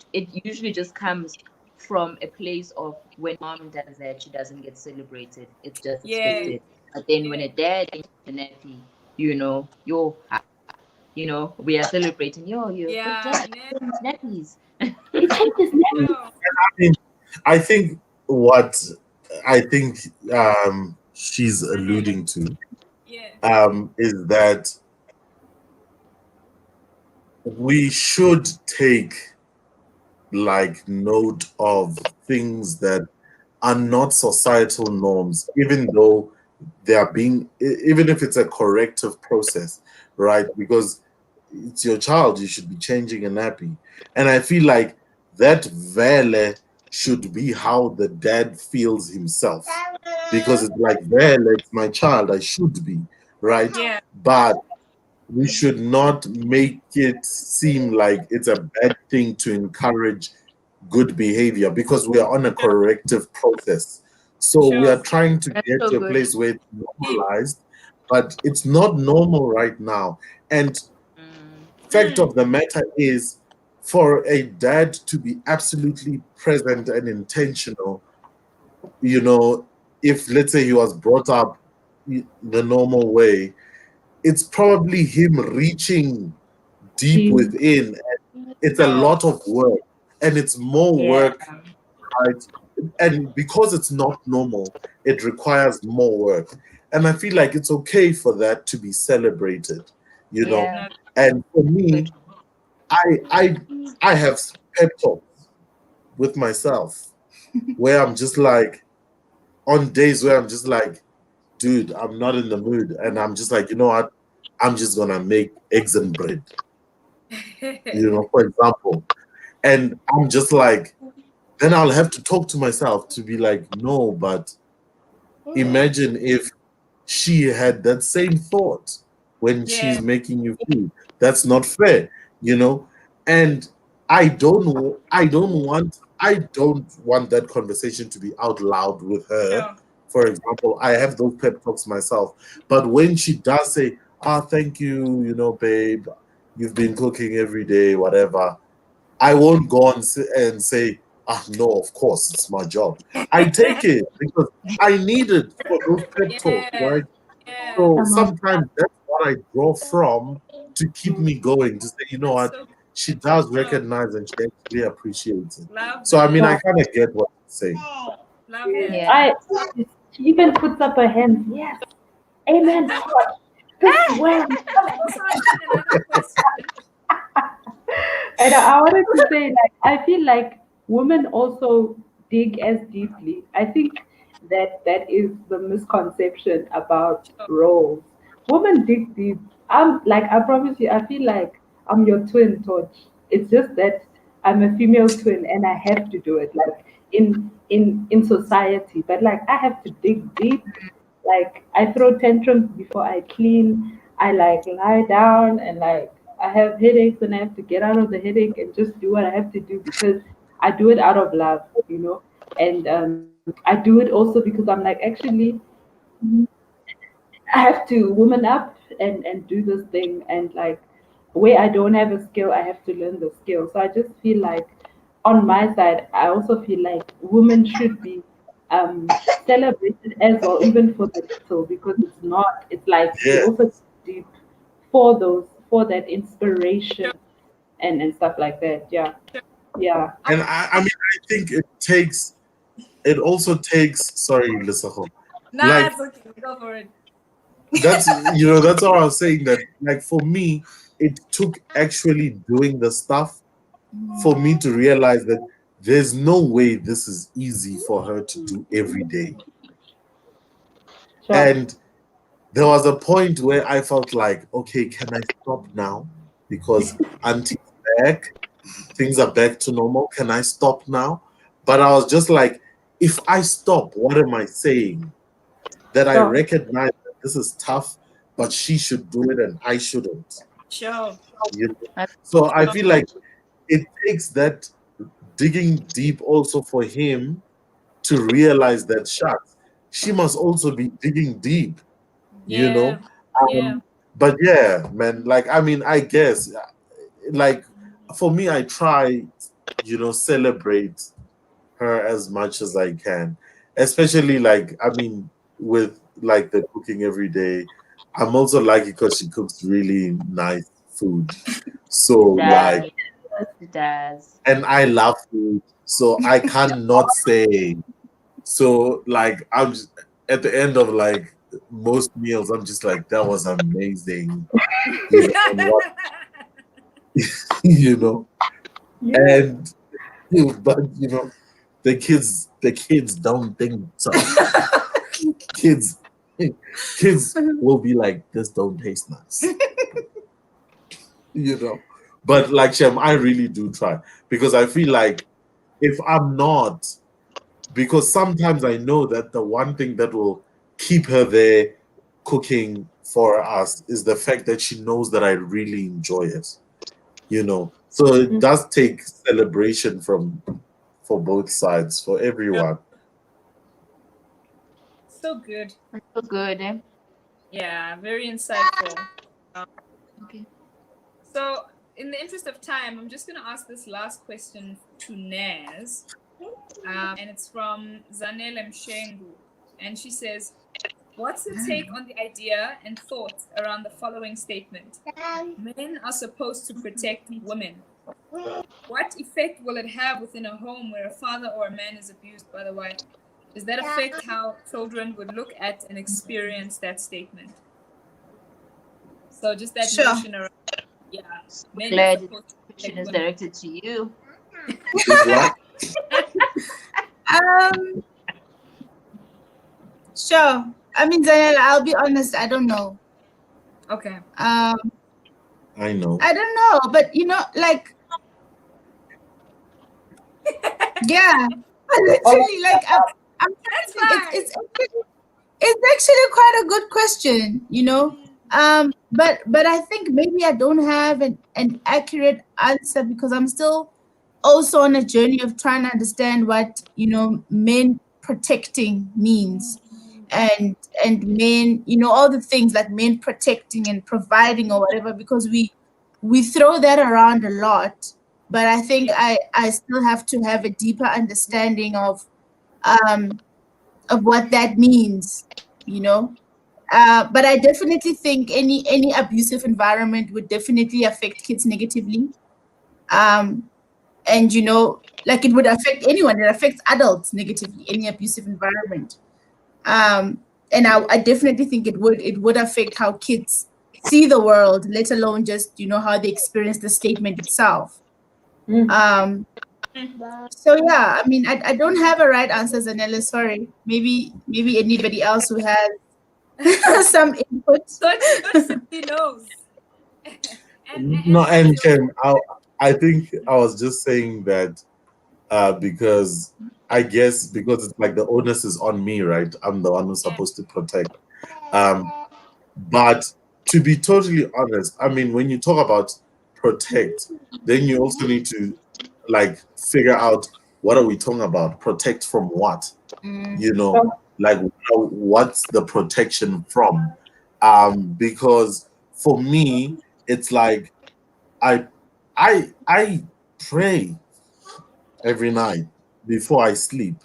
usually just comes from a place of when mom does that, she doesn't get celebrated. It's just expected. But then when a dad internationally, we are celebrating. You're good dad. Nappies.
I think what she's alluding to
Yeah.
is that we should take like note of things that are not societal norms, even though they are being, even if it's a corrective process, right? Because it's your child, you should be changing a nappy. And I feel like that vele should be how the dad feels himself. Because it's like, vele, it's my child, I should be, right?
Yeah.
But we should not make it seem like it's a bad thing to encourage good behavior because we are on a corrective process. So we are
Sure.
trying to
That's
get
so
to a
good.
place where it's normalized, but it's not normal right now. And
Mm.
fact of the matter is, for a dad to be absolutely present and intentional, you know, if let's say he was brought up the normal way, it's probably him reaching deep
Team.
within. It's a
Sure.
lot of work, and it's more
Yeah.
work, right? And because it's not normal, it requires more work. And I feel like it's okay for that to be celebrated, you know.
Yeah.
No.
And for me,
Good.
I I I have pep talks with myself where I'm just like, on days where I'm just like, dude, I'm not in the mood, and I'm just like, you know what, I'm just gonna make eggs and bread, you know, for example. And I'm just like, then I'll have to talk to myself to be like, no, but imagine if she had that same thought when
Yeah.
she's making you food. That's not fair, you know? And I don't want that conversation to be out loud with her.
Sure.
For example, I have those pep talks myself. But when she does say, ah, thank you, you know, babe, you've been cooking every day, whatever, I won't go on and say, ah, no, of course, it's my job. I take it because I need it for those pep talks,
Yeah.
right?
Yeah.
So
Come on.
sometimes that's what I draw from to keep me going, to say, you know
That's
what,
so
she does
sure.
recognize and she actually appreciates it.
Love
So, I mean, I
it.
Yeah.
kind of get what you're saying.
Love it.
Yeah.
I she even puts up her hands. Yes. Amen. Lord. This is where I'm coming.
Also, I had another question.
And I wanted to say, like, I feel like women also dig as deeply. I think that that is the misconception about
Sure.
roles. Women dig deep. I'm like, I promise you, I feel like I'm your twin, Torch. It's just that I'm a female twin and I have to do it, like in society. But like, I have to dig deep. Like, I throw tantrums before I clean. I like lie down and like I have headaches and I have to get out of the headache and just do what I have to do because I do it out of love, you know. And I do it also because I'm like, actually, I have to woman up and do this thing. And like, where I don't have a skill, I have to learn the skill. So I just feel like, on my side, I also feel like women should be celebrated as well, even for the little, because it's not. It's like we
Yeah.
also deep for those, for that inspiration
Sure.
and stuff like that. Yeah,
Sure.
yeah.
And I mean, I think it also takes, sorry, Lisaho,
Nah,
like,
it's okay. Go for it.
that's, you know, that's all I was saying, that, like, for me, it took actually doing the stuff for me to realize that there's no way this is easy for her to do every day.
Sure.
And there was a point where I felt like, okay, can I stop now? Because auntie's back, things are back to normal. Can I stop now? But I was just like, if I stop, what am I saying? That I
Sure.
recognize that this is tough, but she should do it and I shouldn't.
Sure.
You know?
That's
So I
Sure.
feel like it takes that digging deep also for him to realize that, shucks, she must also be digging deep, you
Yeah.
know.
Yeah.
um but yeah, man, like, I mean, I guess, like, for me, I try, you know, celebrate her as much as I can, especially, like, I mean, with like the cooking every day. I'm also lucky because she cooks really nice food, so
it
like,
does. It does.
and I love food, so I can't not say. So, like, I'm just, at the end of like most meals, I'm just like, that was amazing. You know, and what, you know,
Yeah.
and but you know, the kids don't think so. kids kids will be like, this don't taste nice. You know. But like Shem, I really do try because I feel like if I'm not, because sometimes I know that the one thing that will keep her there cooking for us is the fact that she knows that I really enjoy it. You know. So it does take celebration from for both sides, for everyone.
So good.
So good, eh?
Yeah, very insightful.
Okay.
So, in the interest of time, I'm just going to ask this last question to Naz. And it's from Zanele Mshengu. And she says, what's your take on the idea and thoughts around the following statement? Men are supposed to protect women. What effect will it have within a home where a father or a man is abused by the wife? Does that affect how children would look at and experience that statement? So just that
Sure.
notion around, yeah, men are
Glad
supposed to
the question
protect
is
women.
directed to you.
What?
Sure. I mean, Zanel, I'll be honest, I don't know.
Okay.
I know.
I don't know, but you know, like, yeah, literally, like, I'm trying to think. It's actually quite a good question, you know. But I think maybe I don't have an accurate answer because I'm still also on a journey of trying to understand what, you know, men protecting means, and men, you know, all the things like men protecting and providing or whatever, because we throw that around a lot. But I think I still have to have a deeper understanding of what that means, you know. But I definitely think any abusive environment would definitely affect kids negatively. And you know, like it would affect anyone. It affects adults negatively. Any abusive environment. And I definitely think it would affect how kids see the world, let alone just, you know, how they experience the statement itself. Um, so yeah, I mean, I don't have a right answer, Zanella. Sorry. Maybe anybody else who has some input.
So it simply knows.
No, and Ken, I think I was just saying that because I guess because it's like the onus is on me, right? I'm the one who's supposed to protect. But to be totally honest, I mean, when you talk about protect, then you also need to like figure out what are we talking about? Protect from what? You know, like what's the protection from? Because for me, it's like I pray every night before I sleep,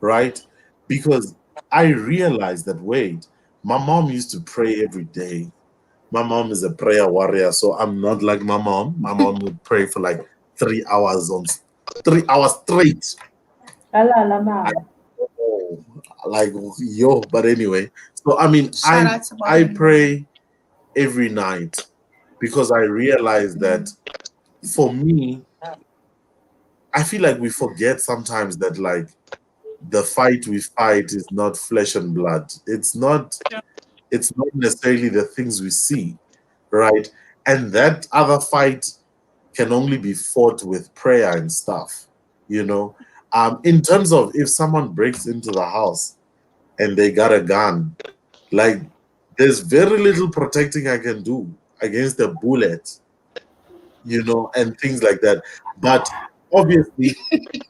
right? Because I realized that wait, my mom used to pray every day. My mom is a prayer warrior, so I'm not like my mom. My mom would pray for like 3 hours straight. Oh, like yo, but anyway. So I mean,
Shout out to
I
Bobby.
pray every night because I realize that for me, I feel like we forget sometimes that like the fight we fight is not flesh and blood. It's not necessarily the things we see, right? And that other fight can only be fought with prayer and stuff, you know. In terms of if someone breaks into the house and they got a gun, like there's very little protecting I can do against a bullet, you know, and things like that. But obviously,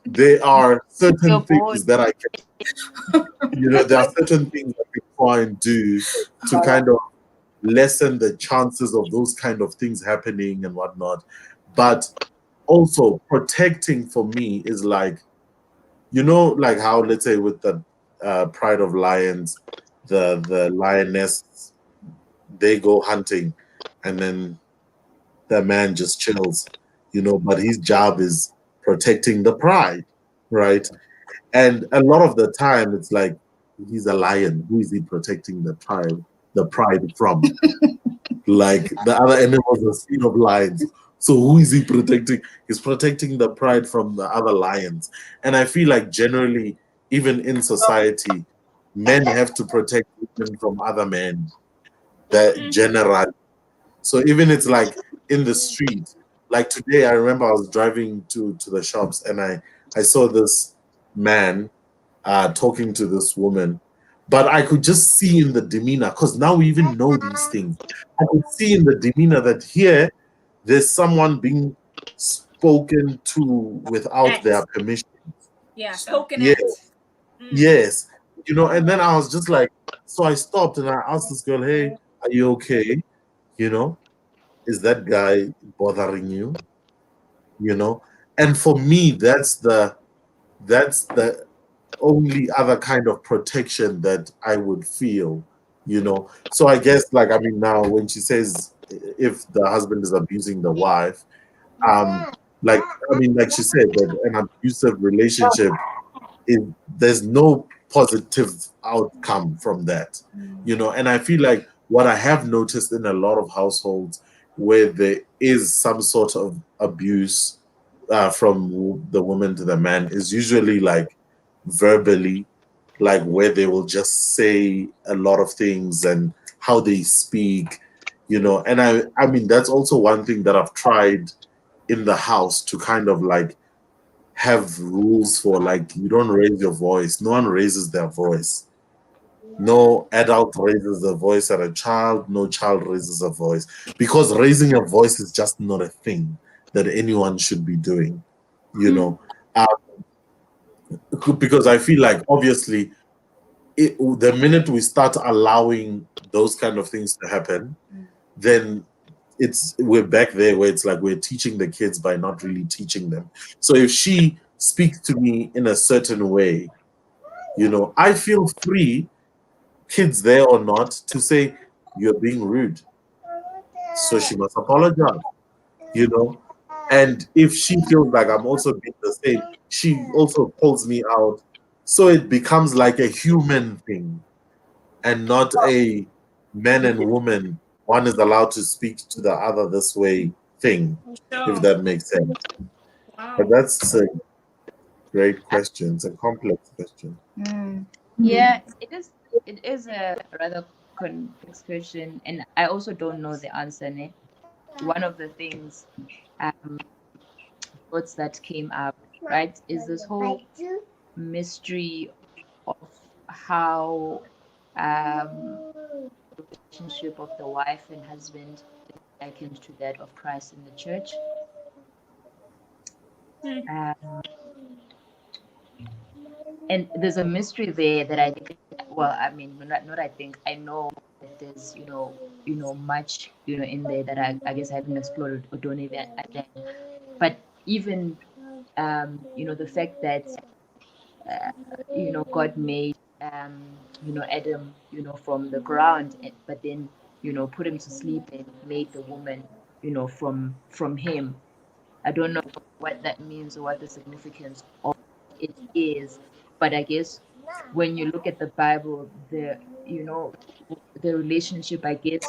there are certain things that I can, you know, there are certain things I can try and do to kind of lessen the chances of those kind of things happening and whatnot. But also protecting for me is like, you know, like how let's say with the Pride of Lions, the lioness, they go hunting, and then the man just chills, you know, but his job is protecting the pride, right? And a lot of the time, it's like he's a lion. Who is he protecting the pride from? Like the other animals are seen of lions. So who is he protecting? He's protecting the pride from the other lions. And I feel like generally, even in society, men have to protect women from other men. That generally. So even it's like in the street, like today, I remember I was driving to the shops and I saw this man talking to this woman, but I could just see in the demeanor, because now we even know these things. I could see in the demeanor that here there's someone being spoken to without their permission.
Yeah, spoken
Yeah,
at.
yes. You know, and then I was just like, so I stopped and I asked this girl, hey, are you okay? You know, is that guy bothering you? You know? And for me, that's the only other kind of protection that I would feel, you know. So I guess, like, I mean, now when she says if the husband is abusing the wife, like, I mean, like she said, that an abusive relationship is, there's no positive outcome from that, you know. And I feel like what I have noticed in a lot of households where there is some sort of abuse from the woman to the man is usually like verbally, like where they will just say a lot of things and how they speak, you know. And I mean, that's also one thing that I've tried in the house to kind of like have rules for, like, you don't raise your voice. No one raises their voice. No adult raises a voice at a child. No child raises a voice, because raising a voice is just not a thing that anyone should be doing, you know. Because I feel like obviously the minute we start allowing those kind of things to happen, then we're back there where it's like we're teaching the kids by not really teaching them. So if she speaks to me in a certain way, you know, I feel free, kids there or not, to say you're being rude. So she must apologize, you know. And if she feels like I'm also being the same, she also calls me out. So it becomes like a human thing and not a man and woman, one is allowed to speak to the other this way thing, if that makes sense. But that's a great question. It's a complex question.
Yeah, it is a rather complex question, and I also don't know the answer. Ne? One of the things, thoughts that came up, right, is this whole mystery of how the relationship of the wife and husband is likened to that of Christ in the church. And there's a mystery there that I think, well, I mean, not I think, I know that there's, much, in there that I guess I haven't explored or don't even understand. But even, the fact that, God made, Adam, from the ground, but then, put him to sleep and made the woman, from him. I don't know what that means or what the significance of it is, but I guess when you look at the Bible, the relationship, I guess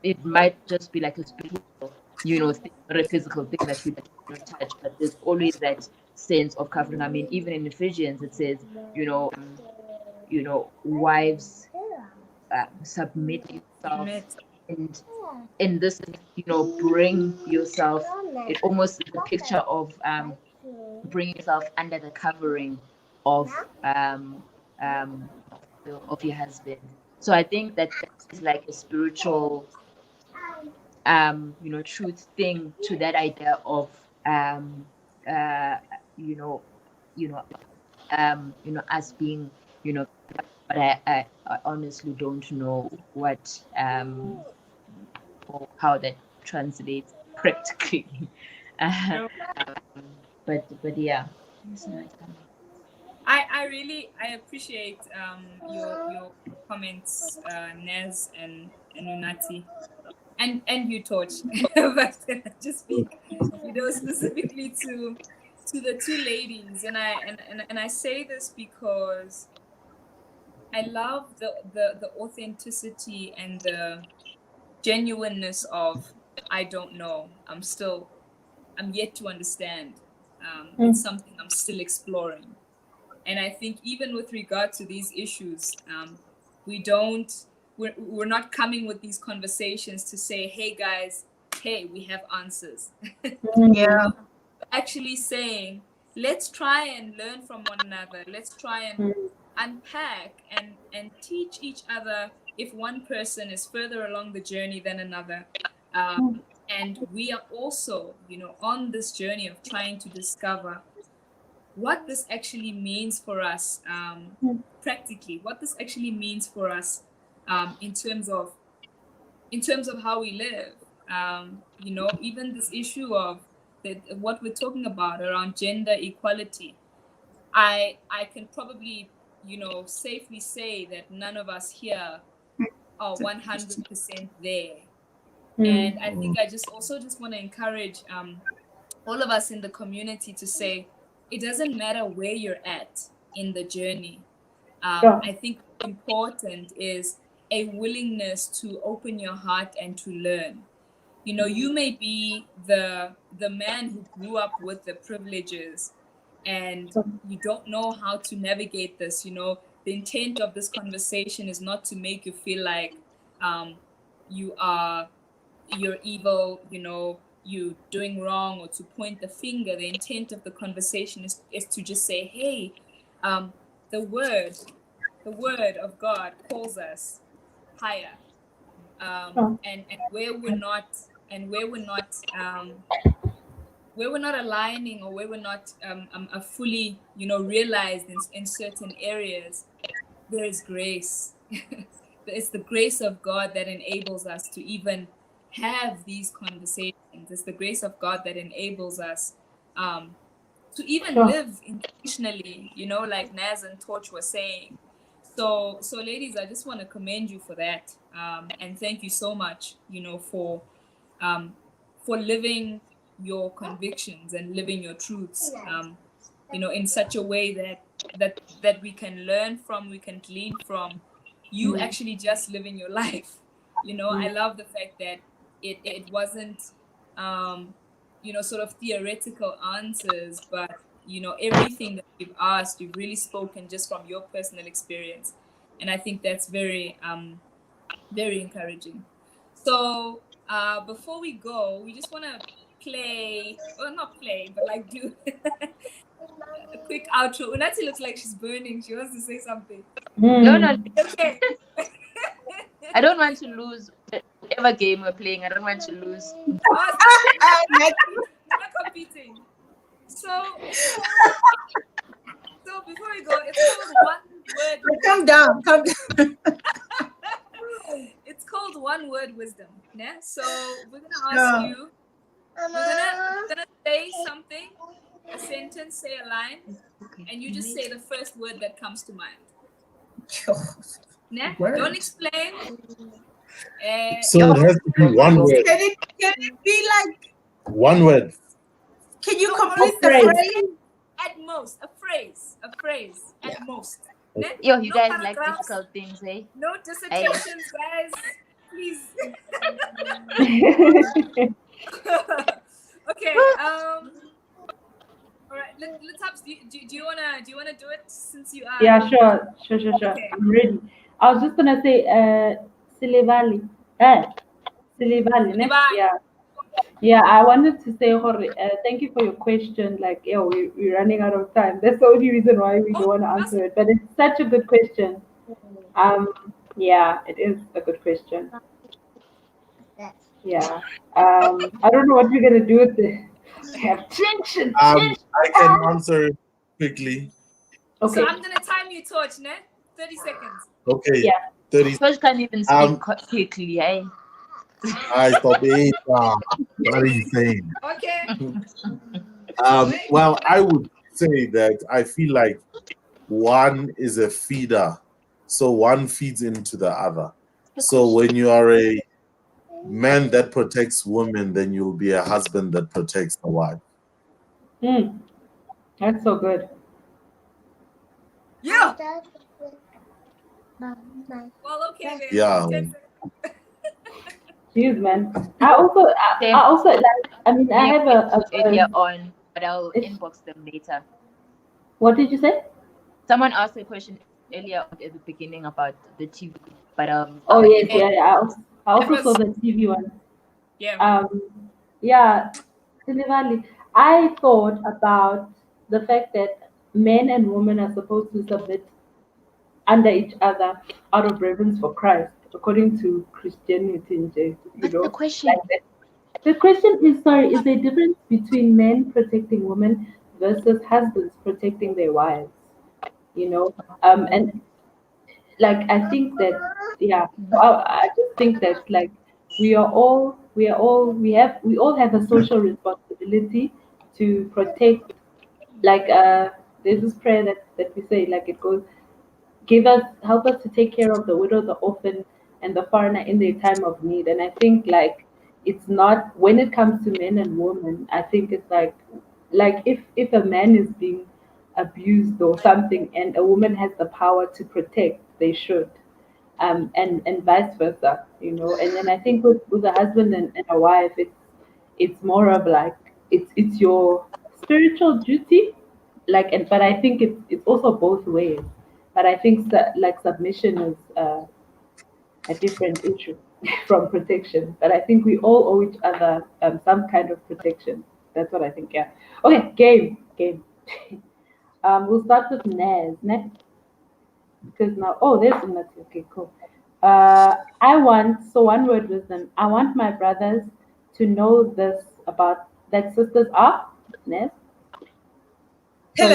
it might just be like a spiritual, thing, not a physical thing that you don't touch, but there's always that sense of covering. I mean, even in Ephesians, it says, wives, submit yourself, and in this, bring yourself. It almost is a picture of bring yourself under the covering of of your husband. So I think that is like a spiritual truth thing to that idea of you know us being, but I honestly don't know what or how that translates practically. But yeah.
I appreciate your comments, Nez and Unati, and you, Torch. But just speak, specifically to the two ladies, and I say this because I love the authenticity and the genuineness of I don't know. I'm yet to understand. It's something I'm still exploring. And I think even with regard to these issues, we're not coming with these conversations to say, hey guys, hey, we have answers.
Yeah.
Actually saying, let's try and learn from one another. Let's try and unpack and teach each other if one person is further along the journey than another. And we are also, on this journey of trying to discover what this actually means for us practically, what this actually means for us in terms of how we live. Even this issue of what we're talking about around gender equality. I can probably, safely say that none of us here are 100% there. And I think I just want to encourage all of us in the community to say it doesn't matter where you're at in the journey. I think what's important is a willingness to open your heart and to learn. You may be the man who grew up with the privileges and you don't know how to navigate this. The intent of this conversation is not to make you feel like you're evil, you doing wrong, or to point the finger. The intent of the conversation is to just say, hey, the word of God calls us higher. And where we're not aligning, or where we're not fully realized in certain areas, there is grace. It's the grace of God that enables us to even have these conversations. It's the grace of God that enables us to even live intentionally, like Naz and Torch were saying. So ladies, I just want to commend you for that, and thank you so much, for living your convictions and living your truths, in such a way that we can learn from, we can glean from. You actually just living your life. I love the fact that it wasn't sort of theoretical answers, but everything that you've asked, you've really spoken just from your personal experience. And I think that's very very encouraging. So before we go, we just want to play, well, not play, but like do a quick outro. Unati looks like she's burning. She wants to say something.
No.
Okay.
I don't want to lose whatever game we're playing. I don't want to lose.
We're not competing. So before we go, it's called one word.
Calm down. Calm down.
It's called one word wisdom. Yeah. So we're gonna ask you. We're gonna say something, a sentence, say a line, and you just say the first word that comes to mind. Yeah. Don't explain.
So it has to be one word.
Can it be like
one word?
Can you complete the phrase?
At most, a phrase. At most.
Yo, you
No
guys
paragraphs,
like difficult things, eh?
no dissertations, guys. Please. Okay. All right. Let's have. Do you wanna do it since you are?
Yeah, sure.
Okay.
I'm ready. I was just gonna say, Silivali. Silivali.
Silivali.
Yeah. I wanted to say, thank you for your question. Like, yeah, we're running out of time. That's the only reason why we don't want to answer it. But it's such a good question. Yeah, it is a good question. Yeah. I don't know what we're gonna do with the tension.
I can answer it quickly.
Okay.
So I'm gonna time you, Torch, 30 seconds.
Okay.
Yeah.
30.
Torch can't even speak quickly, eh?
I stop it. What are you saying?
Okay.
Well, I would say that I feel like one is a feeder, so one feeds into the other. So when you are a man that protects women, then you'll be a husband that protects the wife.
That's so good.
Yeah. Well, okay then.
Yeah.
Jeez, man. I also like. I mean, I have a
earlier on, but I'll inbox them later.
What did you say?
Someone asked a question earlier at the beginning about the TV, but
Oh yes, yeah. I also saw the TV one.
Yeah.
Yeah. Similarly, I thought about the fact that men and women are supposed to submit under each other out of reverence for Christ, according to Christianity.
What's the question?
Like that. The question is, sorry, is there a difference between men protecting women versus husbands protecting their wives? And like I think that, yeah, I just think that like we all have a social responsibility to protect. Like there's this prayer that we say, like it goes, help us to take care of the widow, the orphan, and the foreigner in their time of need. And I think like it's not, when it comes to men and women, I think it's like if a man is being abused or something and a woman has the power to protect, they should. And vice versa, And then I think with a husband and a wife, it's more of like it's your spiritual duty, like, but I think it's also both ways. But I think like submission is a different issue from protection. But I think we all owe each other some kind of protection. That's what I think. Yeah. Okay. Game. We'll start with Naz. Because now, there's Unati. Okay, cool. One word wisdom. I want my brothers to know this about that sisters are Nez. So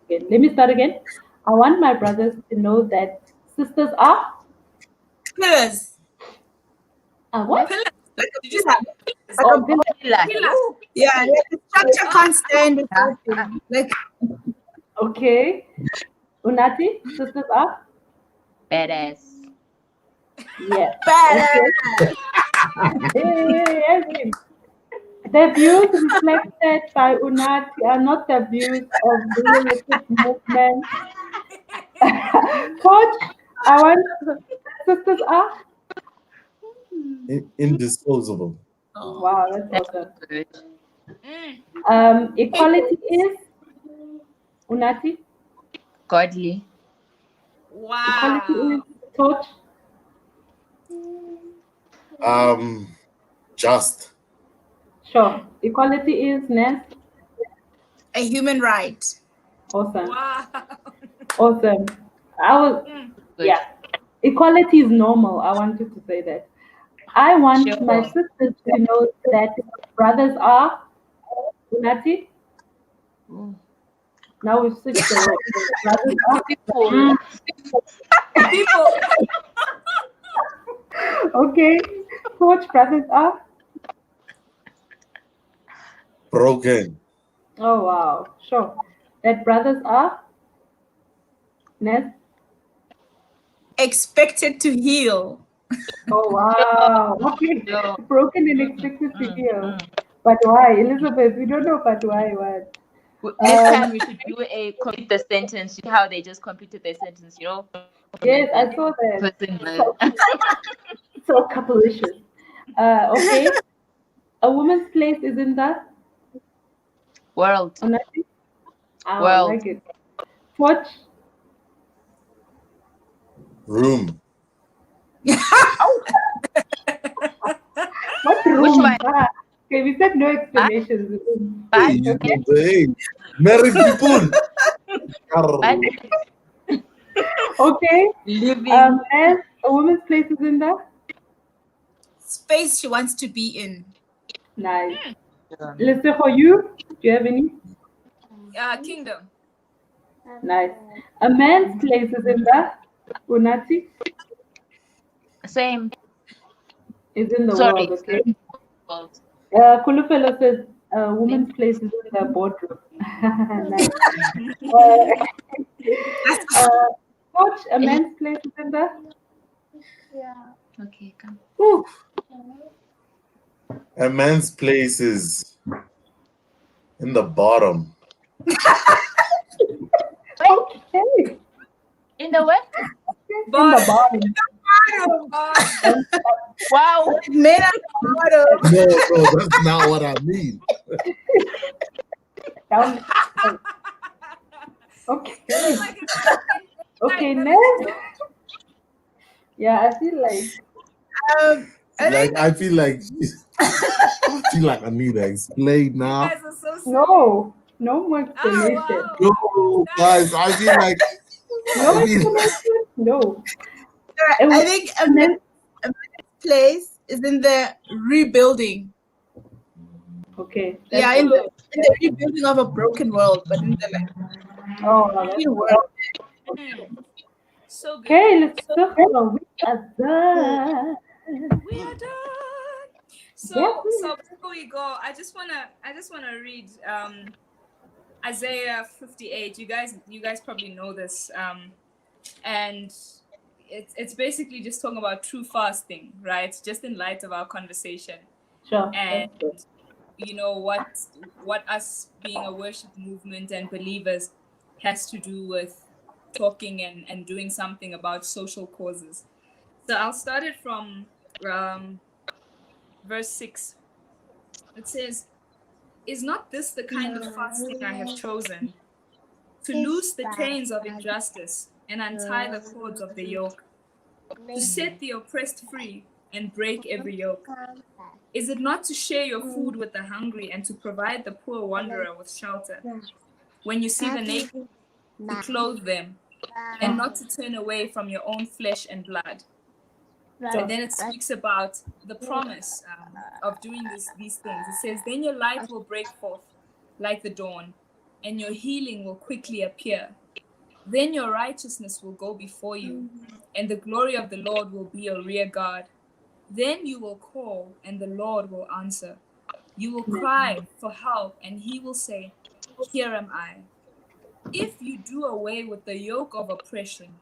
let me start again. I want my brothers to know that sisters are
pillars.
What?
Pillars.
Like
Did you say
pillars. Yeah, the structure can't stand without them. Like,
okay. Unati, sisters are
badass.
yes.
badass.
Okay. The views reflected by Unati are not the views of the Limited Movement. Coach, I want sisters are
Indisposable.
wow, that's awesome.
Good.
Equality is Unati.
Godly.
wow.
Equality is Coach.
Just.
Sure. Equality is Ness.
A human right.
Awesome.
Wow.
Awesome.
Good.
Yeah. Equality is normal. I wanted to say that. I want my sisters to know that brothers are Unati. Now we've switched the word. Brothers are
People.
Okay. Coach, brothers are
Broken.
oh wow. Sure. That brothers are Ness.
Expected to heal.
Oh wow. Okay. Broken and expected to heal. But why? Elizabeth, we don't know but why. What?
Next time we should do a complete the sentence. See how they just completed their sentence,
Yes, I saw that. So couple issues. Okay. A woman's place is in the
world.
I
World.
like it. Watch.
Room.
What room?
Which one?
Okay, we said no explanations.
Hey, married people.
Okay.
Living.
And a woman's place is in the
Space she wants to be in.
nice. Let's say for you, do you have any?
Kingdom.
Nice. A man's place is in the Unati
Same.
is in the
Sorry.
world. Okay.
World.
Kulufelo says a woman's place is in the boardroom. Nice. Coach, a man's place is in the
Okay, come.
Ooh.
A man's place is in the bottom.
Okay.
In the what?
the bottom.
Wow.
Men at the bottom.
No, that's not what I mean.
Down. Okay.
Like
Okay,
never
next. Yeah, I feel like
I think
I feel like I need to explain
You
now.
guys are so silly.
no more explanation.
Oh,
No, guys, I feel like
No explanation. No.
I think a man's place is in the rebuilding.
Okay.
Yeah, in the rebuilding of a broken world, but in the healing world.
so good.
Okay, let's talk about we are done.
We are done. So
Yes.
so before we go, I just wanna read Isaiah 58. You guys probably know this. And it's basically just talking about true fasting, right? Just in light of our conversation.
Sure.
And you know what us being a worship movement and believers has to do with talking and doing something about social causes. So I'll start it from verse 6. It says, "Is not this the kind of fasting I have chosen? To loose the chains of injustice and untie the cords of the yoke, to set the oppressed free and break every yoke? Is it not to share your food with the hungry and to provide the poor wanderer with shelter? When you see the naked, to clothe them, and not to turn away from your own flesh and blood." And then it speaks about the promise of doing these things. It says, "Then your light will break forth like the dawn, and your healing will quickly appear. Then your righteousness will go before you, and the glory of the Lord will be your rear guard. Then you will call, and the Lord will answer. You will cry for help, and he will say, 'Here am I.' If you do away with the yoke of oppression,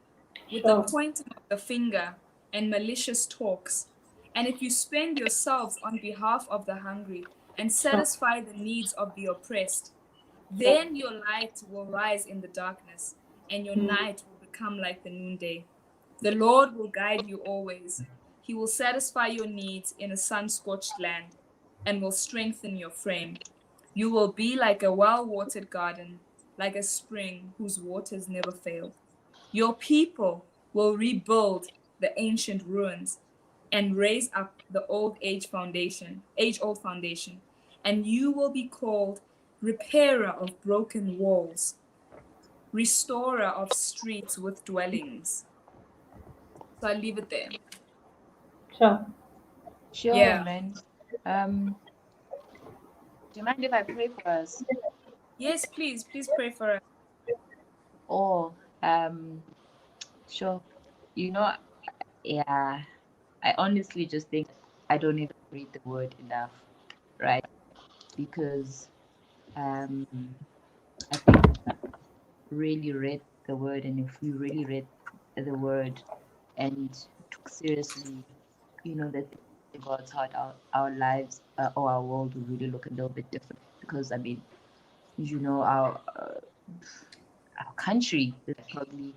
with the pointing of the finger and malicious talks, and if you spend yourselves on behalf of the hungry and satisfy the needs of the oppressed, then your light will rise in the darkness, and your night will become like the noonday. The Lord will guide you always. He will satisfy your needs in a sun-scorched land and will strengthen your frame. You will be like a well-watered garden, like a spring whose waters never fail. Your people will rebuild the ancient ruins and raise up the age-old foundation, and you will be called repairer of broken walls, restorer of streets with dwellings." So I'll leave it there.
Sure.
Sure,
Yeah.
man. Do you mind if I pray for us?
Yes, please pray for us.
Or, sure. You know, yeah, I honestly just think I don't even read the word enough, right? Because I think really read the word, and if we really read the word and took seriously, you know, that God's heart, our lives or our world would really look a little bit different. Because I mean, you know, our country is probably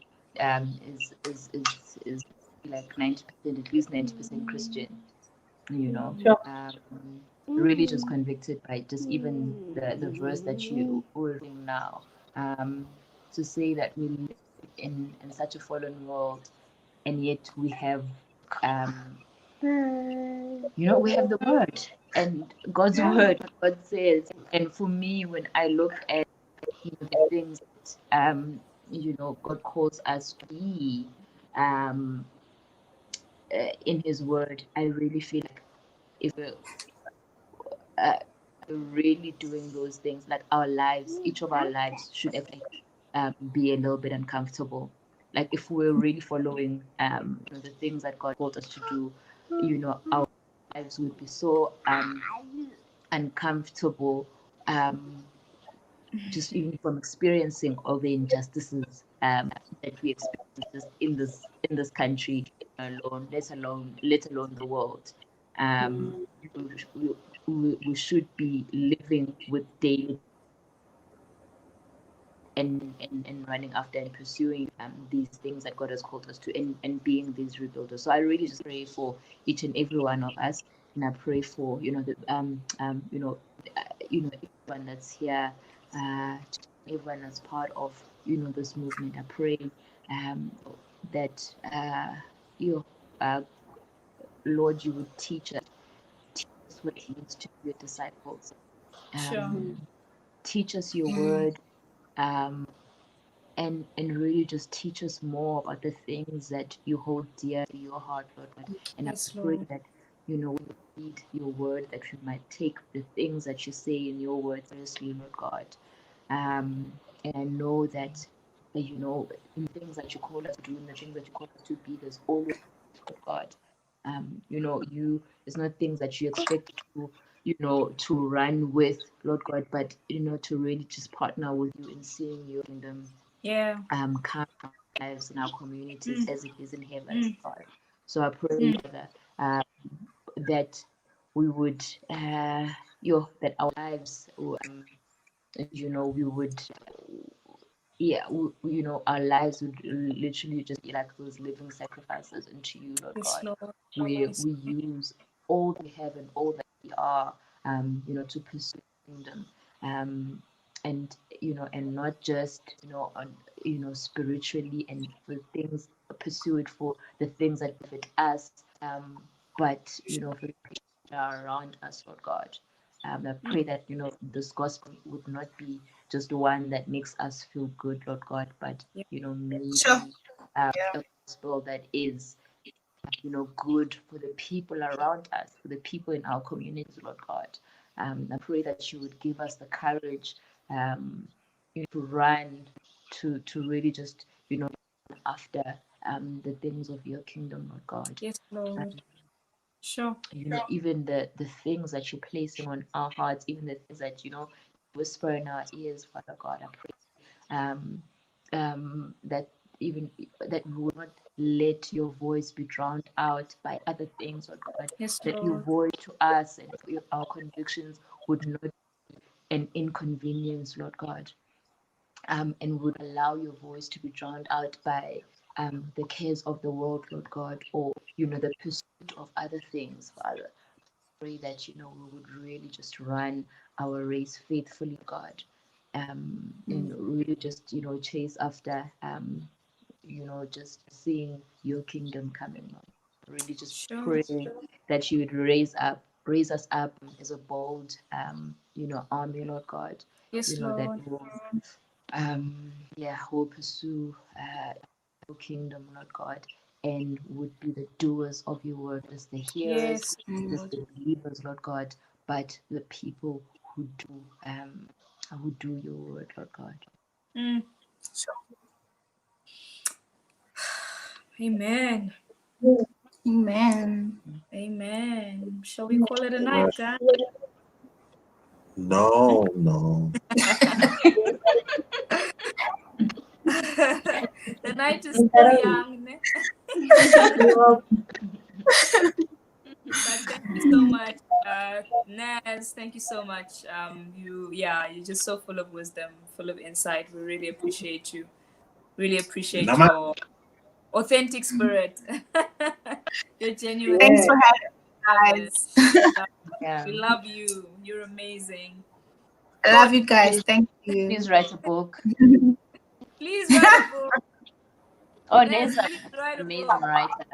is like 90%, at least 90% Christian. You know,
Sure.
really just convicted by just even the verse that you were reading now. To say that we live in such a fallen world, and yet we have you know, we have the word and God's word, what God says. And for me, when I look at, you know, the things that you know, God calls us to be in his word, I really feel like if we're really doing those things, like our lives, each of our lives should actually be a little bit uncomfortable. Like if we're really following you know, the things that God called us to do, you know, our lives would be so uncomfortable, just even from experiencing all the injustices that we experience in this country alone, let alone the world. We should be living with daily and running after and pursuing these things that God has called us to, and being these rebuilders. So I really just pray for each and every one of us, and I pray for everyone that's here, everyone that's part of this movement. I pray that Lord, you would teach us what it means to be your disciples.
Sure.
Teach us your word, and really just teach us more about the things that you hold dear to your heart, Lord. And
Yes,
I pray
Lord.
that when we read your word, that we might take the things that you say in your word seriously, Lord God. And I know that in things that you call us to do, in the things that you call us to be, there's always God. It's not things that you expect to run with, Lord God, but to really just partner with you in seeing your kingdom come in our lives, in our communities, as it is in heaven, God. So I pray, Father, that we would that our lives we would our lives would literally just be like those living sacrifices unto you, Lord
Yes,
God,
Lord.
where we use all that we have and all that we are, to pursue the kingdom, and and not just spiritually and the things, pursue it for the things that benefit us, but for the people that are around us, Lord God. I pray that this gospel would not be just one that makes us feel good, Lord God, but maybe a gospel that is good for the people around us, for the people in our communities, Lord God. I pray that you would give us the courage to run, to really just after the things of your kingdom, Lord God.
Yes, Lord. Sure.
Even the things that you're placing on our hearts, even the things that whisper in our ears, Father God. I pray that even that we will not let your voice be drowned out by other things, Lord God.
Yes,
That your
Lord.
voice to us and our convictions would not be an inconvenience, Lord God, and would allow your voice to be drowned out by the cares of the world, Lord God, or the pursuit of other things, Father. Pray that we would really just run our race faithfully, God, and really just chase after just seeing your kingdom coming, Lord. Really just
Sure.
pray that you would raise us up as a bold army, Lord God.
Yes,
That
Lord.
will pursue your kingdom, Lord God, and would be the doers of your word, just the hearers,
Yes,
just the believers, Lord God, but the people who do your word, Lord God.
Amen.
Amen.
Amen. Shall we call it a night, guys?
No.
The night is still young. But thank you so much, Naz. Thank you so much. You're just so full of wisdom, full of insight. We really appreciate you. Really appreciate your authentic spirit. Your genuine.
Thanks for having
Love
us.
it. We love you. You're amazing.
I love you guys. Thank you.
Please write a book.
Please write a book.
Oh,
Naz,
Nessa,
please write a
amazing
book.
writer.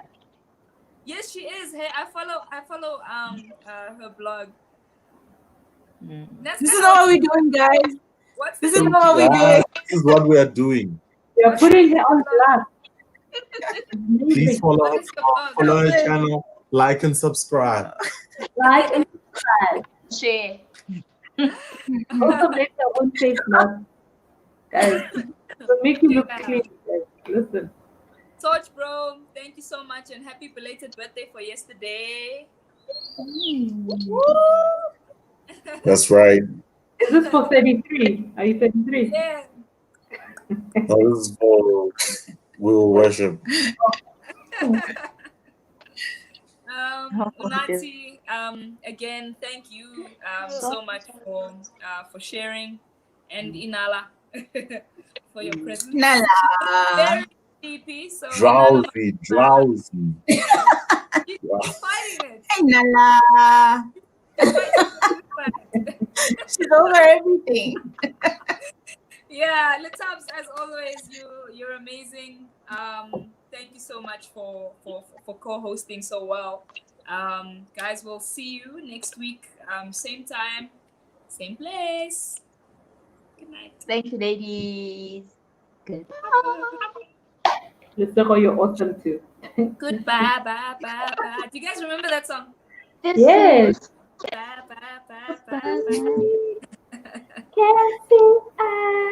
Yes, she is. Hey, I follow her blog. Naz,
This is not what we're doing, guys.
What's
This
the
is
name?
not what we're doing.
This is what we are doing.
You're putting her on blast.
Please follow
What
her,
is your blog?
follow her channel, like and subscribe.
Like and subscribe.
Share.
Also make your own face mask, guys. So make you look clean, guys. Listen.
Torch Bro, thank you so much and happy belated birthday for yesterday.
That's right.
Is this for 33? Are you 33?
Yeah.
Now this is for we will worship.
Unati, again, thank you so much for sharing. And Inala, for your presence.
Nala.
Very sleepy, so
Drowsy.
You're fighting it.
Hey, Nala. She's over everything.
Yeah, Latabs, as always, you're amazing. Thank you so much for co-hosting so well. Guys, we'll see you next week. Same time, same place. Good night.
Thank you, ladies. Goodbye.
Mr. You're awesome too.
Goodbye, bye, bye, bye. Do you guys remember that song?
Yes.
Bye, bye, bye, bye, bye.
Can't see